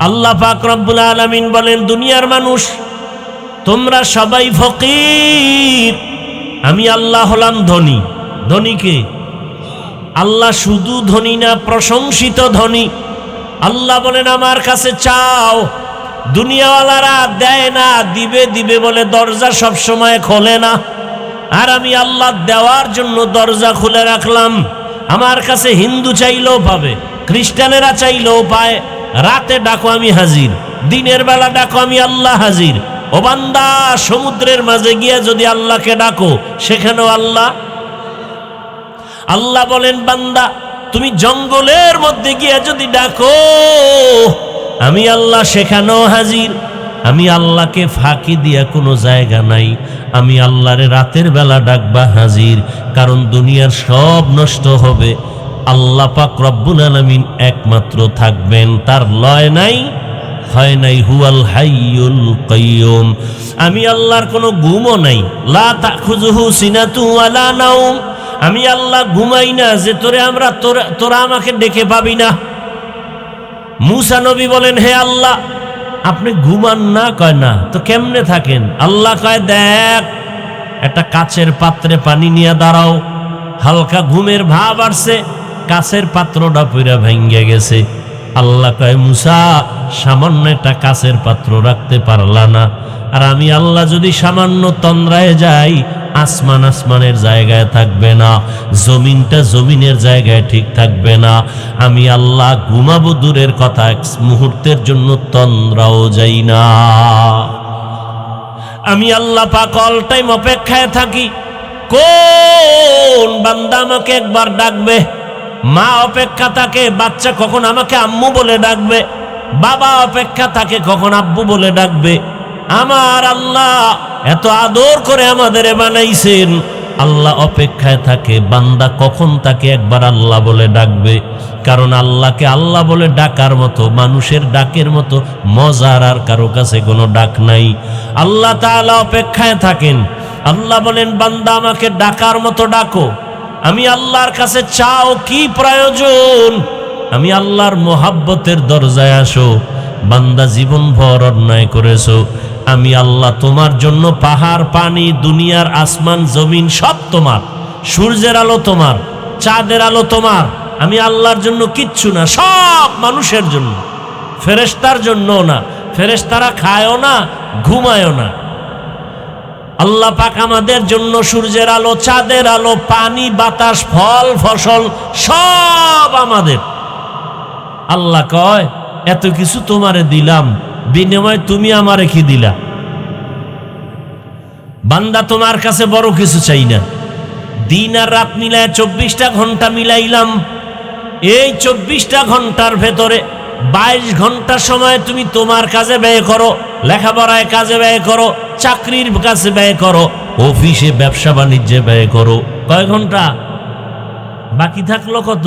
আল্লাহ পাক রব্বুল আলামিন বলেন, দুনিয়ার মানুষ তোমরা সবাই ফকির, আমি আল্লাহ হলাম ধনী। ধনীকে আল্লাহ শুধু ধনী না, প্রশংসিত ধনী। আল্লাহ বলেন আমার কাছে চাও। দুনিয়াওয়ালারা দেয় না, দিবে দিবে বলে দরজা সব সময় খোলে না, আর আমি আল্লাহ দেওয়ার জন্য দরজা খুলে রাখলাম। আমার কাছে হিন্দু চাইলেও পাবে, খ্রিস্টানেরা চাইলেও পায়। রাতে ডাকো আমি হাজির, দিনের বেলা ডাকো আমি আল্লাহ হাজির। ও বান্দা, সমুদ্রের মাঝে গিয়ে যদি আল্লাহকে ডাকো, সেখানেও আল্লাহ। আল্লাহ বলেন বান্দা, তুমি জঙ্গলের মধ্যে গিয়ে যদি ডাকো, আমি আল্লাহ সেখানেও হাজির। আমি আল্লাহকে ফাঁকি দিয়া কোনো জায়গা নাই। আমি আল্লাহরে রাতের বেলা ডাকবা হাজির, কারণ দুনিয়ার সব নষ্ট হবে, আল্লাহ পাক রব্বুল আলামিন একমাত্র থাকবেন, তার লয় নাই, হয় নাই। হুয়াল হাইয়ুল কাইয়ুম। আমি আল্লাহর কোনো ঘুমও নাই। লা তাখুযুহু সিনাতু ওয়ালা নাওম। আমি আল্লাহ ঘুমাই না যে তোরা আমাকে ডেকে পাবি না। মূসা নবী বলেন, হে আল্লাহ, আপনি ঘুমান না? কয় না। তো কেমনে থাকেন? আল্লাহ কয়, দেখ, একটা কাচের পাত্রে পানি নিয়ে দাঁড়াও, হালকা ঘুমের ভাব আসছে, কাচের পাত্রটা পুরা ভেঙে গেছে। আল্লাহ কয়, মূসা, সামান্য একটা কাচের পাত্র রাখতে পারলা না? আর আমি আল্লাহ যদি সামান্য তন্দ্রায় যাই, আসমান আসমানের জায়গায় থাকবে না, জমিনটা জমিনের জায়গায় ঠিক থাকবে না। আমি আল্লাহ ঘুমাবো দূরের কথা, এক মুহূর্তের জন্য তন্দ্রাও যাই না। আমি আল্লাহ পাক অল টাইম অপেক্ষায় থাকি, কোন বান্দা আমাকে একবার ডাকবে। মা অপেক্ষা থাকে, বাচ্চা কখন আমাকে আম্মু বলে ডাকবে। বাবা অপেক্ষা থাকে, কখন আব্বু বলে ডাকবে। আমার আল্লাহ এত আদর করে আমাদের বানাইছেন, আল্লাহ অপেক্ষায় থাকে বান্দা কখন তাকে একবার আল্লাহ বলে ডাকবে। কারণ আল্লাহকে আল্লাহ বলে ডাকার মতো, মানুষের ডাকের মতো মজার আর কারো কাছে কোনো ডাক নাই। আল্লাহ তাআলা অপেক্ষায় থাকেন। আল্লাহ বলেন, বান্দা আমাকে ডাকার মতো ডাকো। আমি আল্লাহর কাছে চাও, কি প্রয়োজন? আমি আল্লাহর মোহাব্বতের দরজায় আসো। বান্দা জীবন ভর অন্যায় করেছো, আমি আল্লাহ তোমার জন্য পাহাড়, পানি, দুনিয়ার আসমান জমিন সব তোমার। সূর্যের আলো তোমার, চাঁদের আলো তোমার। আমি আল্লাহর জন্য কিচ্ছু না, সব মানুষের জন্য, ফেরেশতার জন্য না। ফেরেশতারা খায়ও না, ঘুমায়ও না। আল্লাহ পাক আমাদের জন্য সূর্যের আলো, চাঁদের আলো, পানি, বাতাস, ফল, ফসল সব আমাদের। আল্লাহ কয়, এত কিছু তোমারে দিলাম, বিনিময়ে তুমি আমারে কি দিলা? বান্দা তোমার কাছে বড় কিছু চাই না। দিন আর রাত মিলায় 24টা ঘন্টা মিলাইলাম। এই 24টা ঘন্টার ভেতরে 22 ঘন্টা সময় তুমি তোমার কাজে ব্যয় করো, লেখাপড়ায় কাজে ব্যয় করো, চাকরির কাছে ব্যয় করো, অফিসে ব্যবসা বাণিজ্যে ব্যয় করো। কয় ঘন্টা বাকি থাকলো? কত?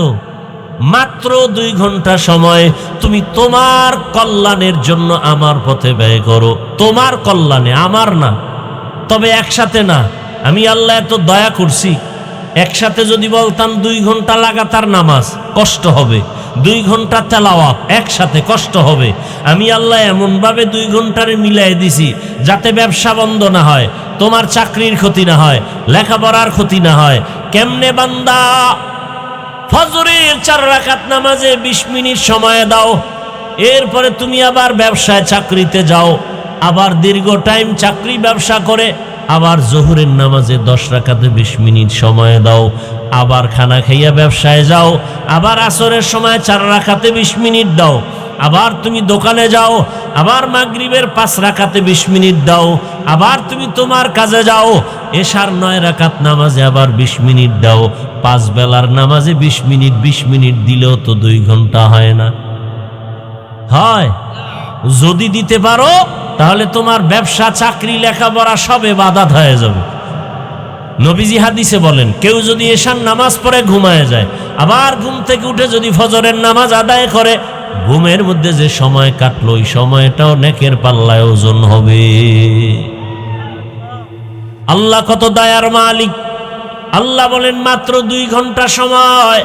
মাত্র 2 ঘন্টা সময় তুমি তোমার কল্যাণের জন্য আমার পথে ব্যয় করো। তোমার কল্যাণে, আমার না। তবে একসাথে না। আমি আল্লাহ এত দয়া করছি, একসাথে যদি বলতাম 2 ঘন্টা লাগাতার নামাজ, কষ্ট হবে। 2 ঘন্টা তেলাওয়াত একসাথে, কষ্ট হবে। আমি আল্লাহ এমনভাবে 2 ঘন্টারে মিলাই দিছি যাতে ব্যবসা বন্ধ না হয়, তোমার চাকরির ক্ষতি না হয়, লেখাপড়ার ক্ষতি না হয়। কেমনে বান্দা? ফজরের 4 রাকাত নামাজে 20 মিনিট সময় দাও, এরপরে তুমি আবার ব্যবসায়, চাকরিতে যাও, আবার দীর্ঘ টাইম চাকরি ব্যবসা করে আবার জোহরের নামাজে 10 রাকাতে 20 মিনিট সময় দাও, আবার খানা খাইয়া ব্যবসায় যাও, আবার আসরের সময় 4 রাকাতে 20 মিনিট দাও, আবার তুমি দোকানে যাও, আবার মাগরিবের 5 রাকাতে 20 মিনিট দাও, আবার তুমি তোমার কাজে যাও, এশার 9 রাকাত নামাজে আবার 20 মিনিট দাও। 5 বেলার নামাজে 20 মিনিট, 20 মিনিট দিলেও তো 2 ঘন্টা হয় না? হয়। যদি দিতে পারো তাহলে তোমার ব্যবসা, চাকরি, লেখাপড়া সব ইবাদত হয়ে যাবে। নবীজি হাদিসে বলেন, কেউ যদি এশার নামাজ পড়ে ঘুমায় যায়, আবার ঘুম থেকে উঠে যদি ফজরের নামাজ আদায় করে, ঘুমের মধ্যে যে সময় কাটলো ওই সময়টাও নেকের পাল্লায় ওজন হবে। আল্লাহ কত দয়ার মালিক। আল্লাহ বলেন, মাত্র 2 ঘন্টা সময়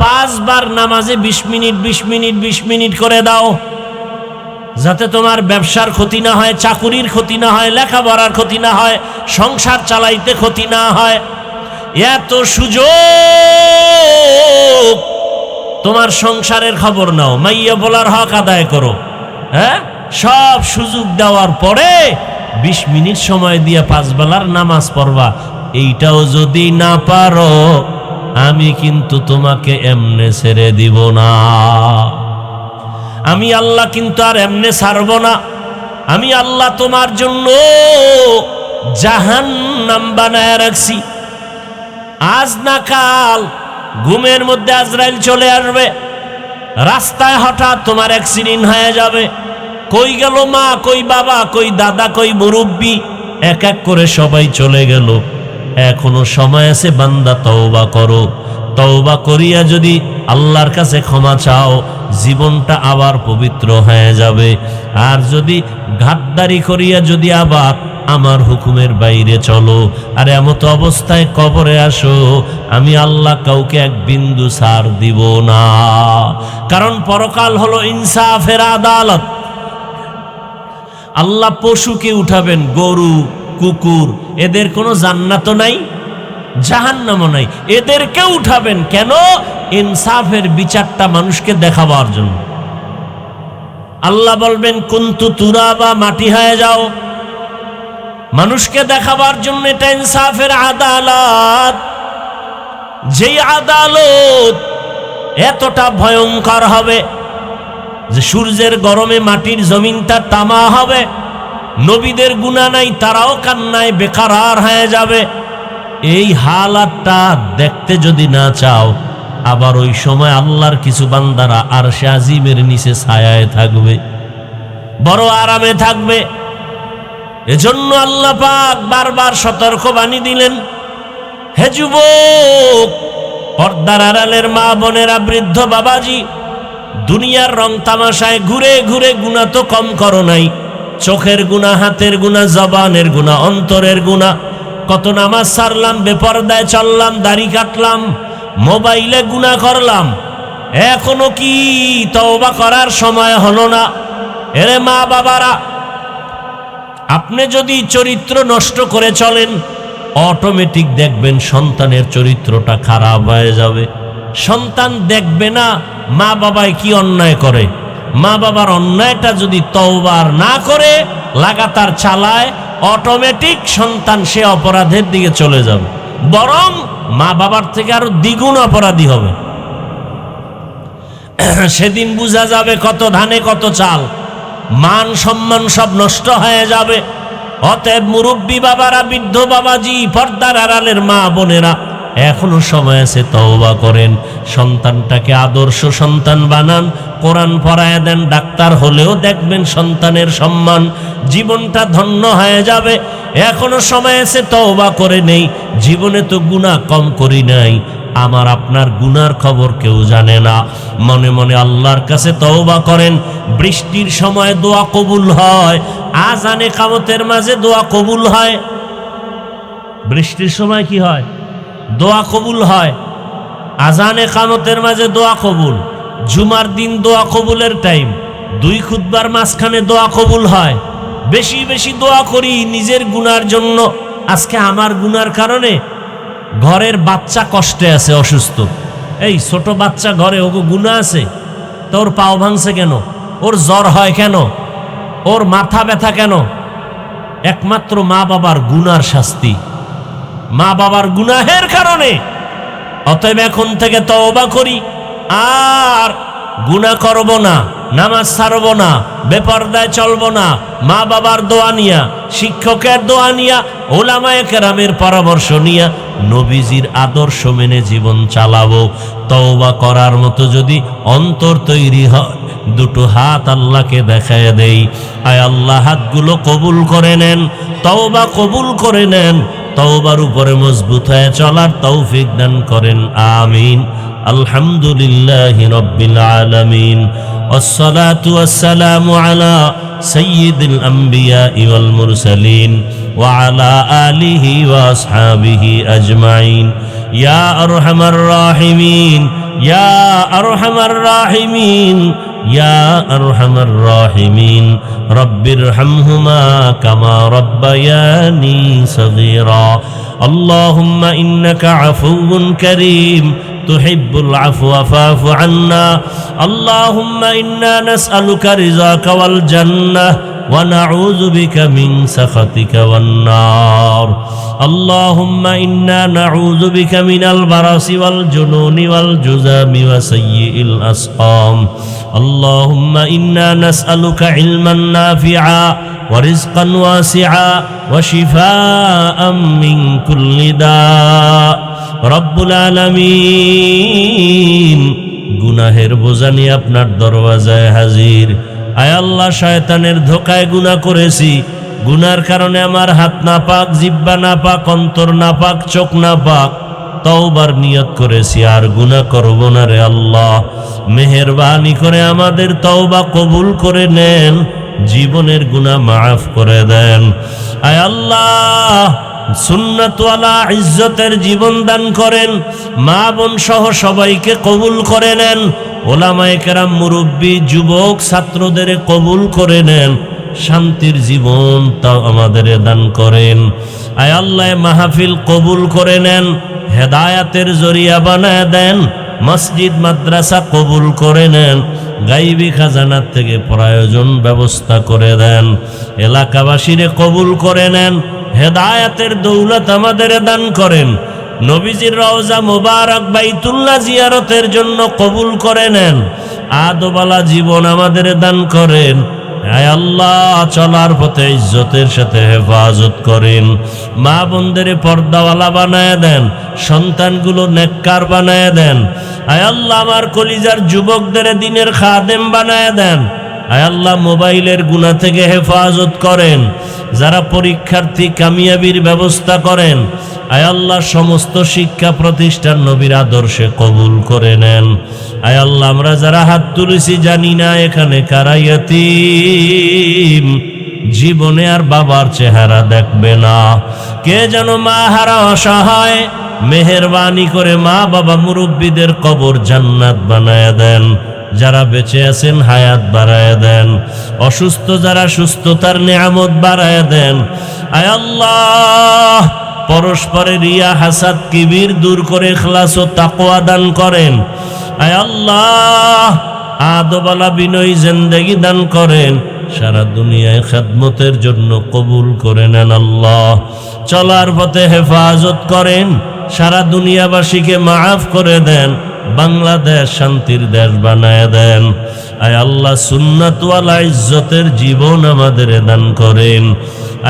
5 বার নামাজে 20 মিনিট 20 মিনিট 20 মিনিট করে দাও, যাতে তোমার ব্যবসার ক্ষতি না হয়, চাকুরির ক্ষতি না হয়, লেখাপড়ার ক্ষতি না হয়, সংসার চালাইতে ক্ষতি না হয়। এত সুযোগ, তোমার সংসারের খবর নাও, মাইয়া বলার হক আদায় করো। হ্যাঁ, সব সুযোগ দেওয়ার পরে 20 মিনিট সময় দিয়ে 5 বেলার নামাজ পড়বা, এইটাও যদি না পারো, আমি কিন্তু তোমাকে এমনে ছেড়ে দিব না। আমি আল্লাহ কিন্তু আর এমনে ছাড়ব না। আমি আল্লাহ তোমার জন্য জাহান্নাম বানায় রাখছি। আজ না কাল ঘুমের মধ্যে আজরাইল চলে আসবে, রাস্তায় হঠাৎ তোমার অ্যাক্সিডেন্ট হয়ে যাবে। কই গেল মা, কই বাবা, কই দাদা, কই মুরব্বী, এক এক করে সবাই চলে গেল। এখনো সময় আছে, বান্দা তওবা করো। তওবা করিয়া যদি আল্লাহর কাছে ক্ষমা চাও, জীবনটা আবার পবিত্র হয়ে যাবে। আর যদি ঘাটদারি করিয়া যদি আবার আমার হুকুমের বাইরে চলো, আর এমত অবস্থায় কবরে আসো, আমি আল্লাহ কাউকে এক বিন্দু ছাড় দিব না। কারণ পরকাল হলো ইনসাফের আদালত। আল্লাহ পশুকে উঠাবেন, গরু, কুকুর, এদের কোনো জান্নাতও নাই, জাহান্নামও নাই, এদেরকে উঠাবেন কেন? ইনসাফের বিচারটা মানুষকে দেখাবার জন্য। আল্লাহ বলবেন কুনতু তুরাবা, মাটি হয়ে যাও, মানুষকে দেখাবার জন্য। এটা ইনসাফের আদালত। যেই আদালত এতটা ভয়ঙ্কর হবে যে সূর্যের গরমে মাটির জমিনটা তামা হবে। নবীদের গুনাহ নাই, তারাও কান্নায় বেকারার হয়ে যাবে। এই হালাতটা দেখতে যদি না চাও, আবার ওই সময় আল্লাহর কিছু বান্দারা আরশে আজিমের নিচে ছায়ায় থাকবে, বড় আরামে থাকবে। এজন্য আল্লাহ পাক বারবার সতর্ক বাণী দিলেন, হে যুবক, পর্দার আড়ালের মা বোনেরা, বৃদ্ধ বাবাজি, দুনিয়ার রং তামাশায় ঘুরে ঘুরে গুনাহ তো কম করো নাই। চোখের গুনাহ, হাতের গুনাহ, জবানের গুনাহ, অন্তরের গুনাহ। কত নামাজ ছাড়লাম, বেপরদায় চললাম, দাড়ি কাটলাম, মোবাইলে গুনাহ করলাম, এখনো কি তওবা করার সময় হলো না? এরে মা বাবারা, আপনি যদি চরিত্র নষ্ট করে চলেন, অটোমেটিক দেখবেন সন্তানের চরিত্রটা খারাপ হয়ে যাবে। সন্তান দেখবে না মা বাবায় কি অন্যায় করে, মা বাবার অন্যায়টা যদি তওবার না করে লাগাতার চালায়, অটোমেটিক সন্তান সে অপরাধের দিকে চলে যাবে, বরং মা বাবার থেকে আরো দ্বিগুণ অপরাধী হবে। সেদিন বোঝা যাবে কত ধানে কত চাল, মান সম্মান সব নষ্ট হয়ে যাবে। অতএব মুরব্বী বাবারা, বৃদ্ধ বাবাজি, পর্দার আড়ালের মা বোনেরা, এখনো সময় আছে, তওবা করেন। সন্তানটাকে আদর্শ সন্তান বানান, কোরআন পড়ায় দেন, ডাক্তার হলেও দেখবেন সন্তানের সম্মান, জীবনটা ধন্য হয়ে যাবে। এখনো সময় আছে, তওবা করে নেই। জীবনে তো গুনাহ কম করি নাই, আমার আপনার গুনার খবর কেউ জানে না। মনে মনে আল্লাহর কাছে তওবা করেন। বৃষ্টির সময় দোয়া কবুল হয়, আজানে কামতের মাঝে দোয়া কবুল হয়। বৃষ্টির সময় কি হয়? দোয়া কবুল হয়। আজানে কামতের মাঝে দোয়া কবুল। জুমার দিন দোয়া কবুলের টাইম। দুই খুতবার মাঝখানে দোয়া কবুল হয়। বেশি বেশি দোয়া করি নিজের গুনার জন্য। আজকে আমার গুনার কারণে ঘরের বাচ্চা কষ্টে আছে, অসুস্থ। এই ছোট বাচ্চা ঘরে, ওগো গুনাহ আছে, তোর পাও ভাঙছে কেন, ওর জ্বর হয় কেন, ওর মাথা ব্যথা কেন? একমাত্র মা বাবার গুনার শাস্তি, মা বাবার গুনাহের কারণে। অতএব এখন থেকে তওবা করি, আর গুনাহ করব না, নামাজ ছাড়ব না, বেপরদায় চলব না, মা বাবার দোয়া নিয়া, শিক্ষকের দোয়া নিয়া, ওলামায়ে কেরামের পরামর্শ নিয়া, নবীজির আদর্শ মেনে জীবন চালাবো। তওবা করার মতো যদি অন্তর তৈরি হয়, দুটো হাত আল্লাহকে দেখায় দেই, আয় আল্লাহ হাতগুলো কবুল করে নেন, তওবা কবুল করে নেন, তওবার উপরে মজবুত হয়ে চলার তৌফিক দান করেন, আমিন। আলহামদুলিল্লাহি রাব্বিল আলামিন, ওয়াসসালাতু ওয়াসসালামু আলা সাইয়্যিদিল আমবিয়া ওয়াল মুরসালিন ওয়া আলা আলিহি ওয়া আসহাবিহি আজমাইন। ইয়া আরহামার রাহিমিন, ইয়া আরহামার রাহিমিন, ইয়া আরহামার রাহিমিন, রব্বিরহামহুমা কামা রব্বায়ানি সগীরা। আল্লাহুম্মা ইন্নাকা আফুউন কারীম তুহিব্বুল আফওয়া ফা'ফু আন্না। আল্লাহুম্মা ইন্না নাসআলুকা রিযাকা ওয়াল জান্নাহ ওয়া নাউযু বিকা মিন সাখাতিকা ওয়ান নার। আল্লাহুম্মা ইন্না নাউযু বিকা মিনাল বারাসি ওয়াল জুনুনি ওয়াল জুযামি ওয়া সাইয়্যিল আসকাম। আল্লাহুম্মা ইন্না নাসআলুকা ইলমান নাফিআ ওয়া রিজকান ওয়াসিআ ওয়া শিফাআম মিন কুল্লি দা। রব্বুল আলামিন, গুনাহের বোঝা নিয়ে আপনার দরওয়াজায় হাজির। আয় আল্লাহ, শয়তানের ধোকায় গুনাহ করেছি, গুনার কারণে আমার হাত নাপাক, জিহ্বা নাপাক, অন্তর নাপাক, চোখ নাপাক। তওবার নিয়ত করেছি, আর গুনাহ করব না রে আল্লাহ। মেহেরবানি করে আমাদের তওবা কবুল করে নেন, জীবনের গুনাহ মাফ করে দেন। আয় আল্লাহ সুন্নাতওয়ালা ইজ্জতের জীবন দান করেন, মা বোন সহ সবাইকে কবুল করে নেন, ওলামায়ে কেরাম মুরব্বী যুবক ছাত্রদের কবুল করে নেন, শান্তির জীবন তা আমাদের দান করেন। আয় আল্লাহ মাহফিল কবুল করে নেন, হেদায়াতের জরিয়া বানায় দেন, মসজিদ মাদ্রাসা কবুল করে নেন, গাইবি খাজানার থেকে প্রয়োজন ব্যবস্থা করে দেন, এলাকাবাসীরে কবুল করে নেন, হেদায়াতের দৌলত আমাদের দান করেন, নবীজির রওজা মুবারক বাইতুল্লাহ জিয়ারতের জন্য কবুল করে নেন, আদবালা জীবন আমাদের দান করেন। আয় আল্লাহ চলার পথে ইজ্জতের সাথে হেফাজত করেন, মা বোনদের পর্দাওয়ালা বানায় দেন, সন্তানগুলো নেককার বানায় দেন। আয় আল্লাহ আমার কলিজার যুবকদের দ্বীনের খাদেম বানায় দেন। আয় আল্লাহ মোবাইলের গুনাহ থেকে হেফাজত করেন, যারা পরীক্ষার্থী কামিয়াবির ব্যবস্থা করেন। আয় আল্লাহ সমস্ত শিক্ষা প্রতিষ্ঠান নবীর আদর্শে কবুল করে নেন। আয় আল্লাহ আমরা যারা হাত তুলেছি জানি না এখানে কারা ইয়াতীম, জীবনে আর বাবার চেহারা দেখবে না, কে যেন মা হারা অসহায়, মেহেরবানি করে মা বাবা মুরব্বীদের কবর জান্নাত বানায় দেন, যারা বেঁচে আছেন হায়াত বাড়ায় দেন, অসুস্থ যারা সুস্থতার নিয়ামত বাড়ায় দেন। আয় আল্লাহ পরস্পরের রিয়া হাসাদ কিবির দূর করে ইখলাস ও তাকওয়া দান করেন। আয় আল্লাহ আদবালা বিনয়ী জিন্দেগি দান করেন, সারা দুনিয়ায় খেদমতের জন্য কবুল করে নেন। আল্লাহ চলার পথে হেফাজত করেন, সারা দুনিয়াবাসীকে মাফ করে দেন, বাংলাদেশ শান্তির দেশ বানায় দেন। আয় আল্লাহ সুন্নাতওয়ালা ইজ্জতের জীবন আমাদের দান করেন।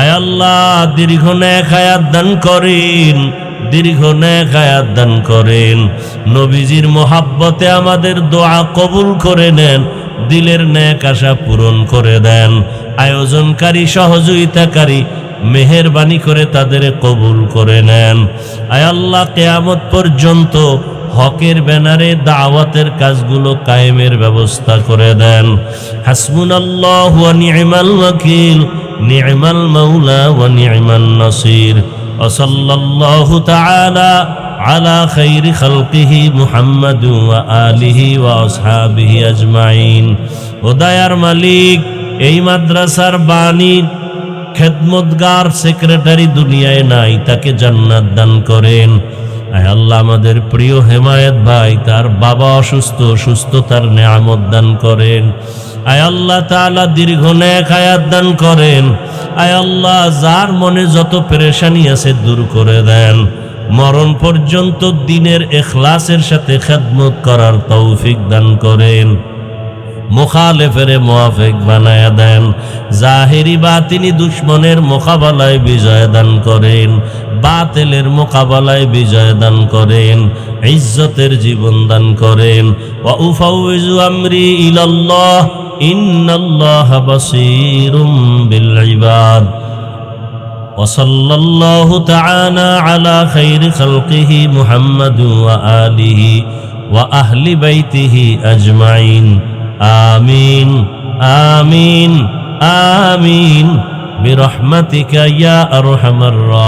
আয় আল্লাহ দীর্ঘ নেক হায়াত দান করেন, দীর্ঘ নেক হায়াত দান করেন, নবীজির মোহাব্বতে আমাদের দোয়া কবুল করে নেন, দিলের নেক আশা পূরণ করে দেন। আয়োজনকারী সহযোগিতাকারী মেহেরবানি করে তাদের কবুল করে নেন। আয় আল্লাহ কিয়ামত পর্যন্ত হকের ব্যানারে দাওয়াতের কাজগুলো কায়েমের ব্যবস্থা করে দেন। হাসবুনাল্লাহু ওয়া নি'মাল ওয়াকিল, নি'মাল মাওলা ওয়া নি'মান নাসির। ওয়া সাল্লাল্লাহু তাআলা আলা খাইরি খালকিহি মুহাম্মাদ ওয়া আলিহি ওয়া আসহাবিহি আজমাইন। ও দয়ার মালিক, এই মাদ্রাসার বাণী খেদমতগার সেক্রেটারি দুনিয়ায় নাই, তাকে জান্নাত দান করেন। আয় আল্লাহ আমাদের প্রিয় হেমায়েত ভাই, তার বাবা অসুস্থ, সুস্থতার নিয়ামত দান করেন। আয় আল্লাহ তাআলা দীর্ঘ নেক হায়াত দান করেন। আয় আল্লাহ যার মনে যত পেরেশানি আছে দূর করে দেন, মরণ পর্যন্ত দ্বীনের ইখলাসের সাথে খেদমত করার তৌফিক দান করেন, মুখালেফের মুয়াফিক বানায়া দেন, জাহিরি বাতিনি দুশ্মনের মোকাবেলায় বিজয় দান করেন, বাতিলের মোকাবেলায় বিজয় দান করেন, ইজ্জতের জীবন দান করেন। ওয়া উফাউযু আমরি ইলাল্লাহ ইন্নাল্লাহা বাসীরুম বিল ইবাদ। ওয়া সাল্লাল্লাহু তাআলা আলা খাইরি খালকিহি মুহাম্মাদ ওয়া আলিহি ওয়া আহলি বাইতিহি আজমাইন। আমিন আমিন আমিন বিরহমাতিকা ইয়া আরহামার রাহিমিন।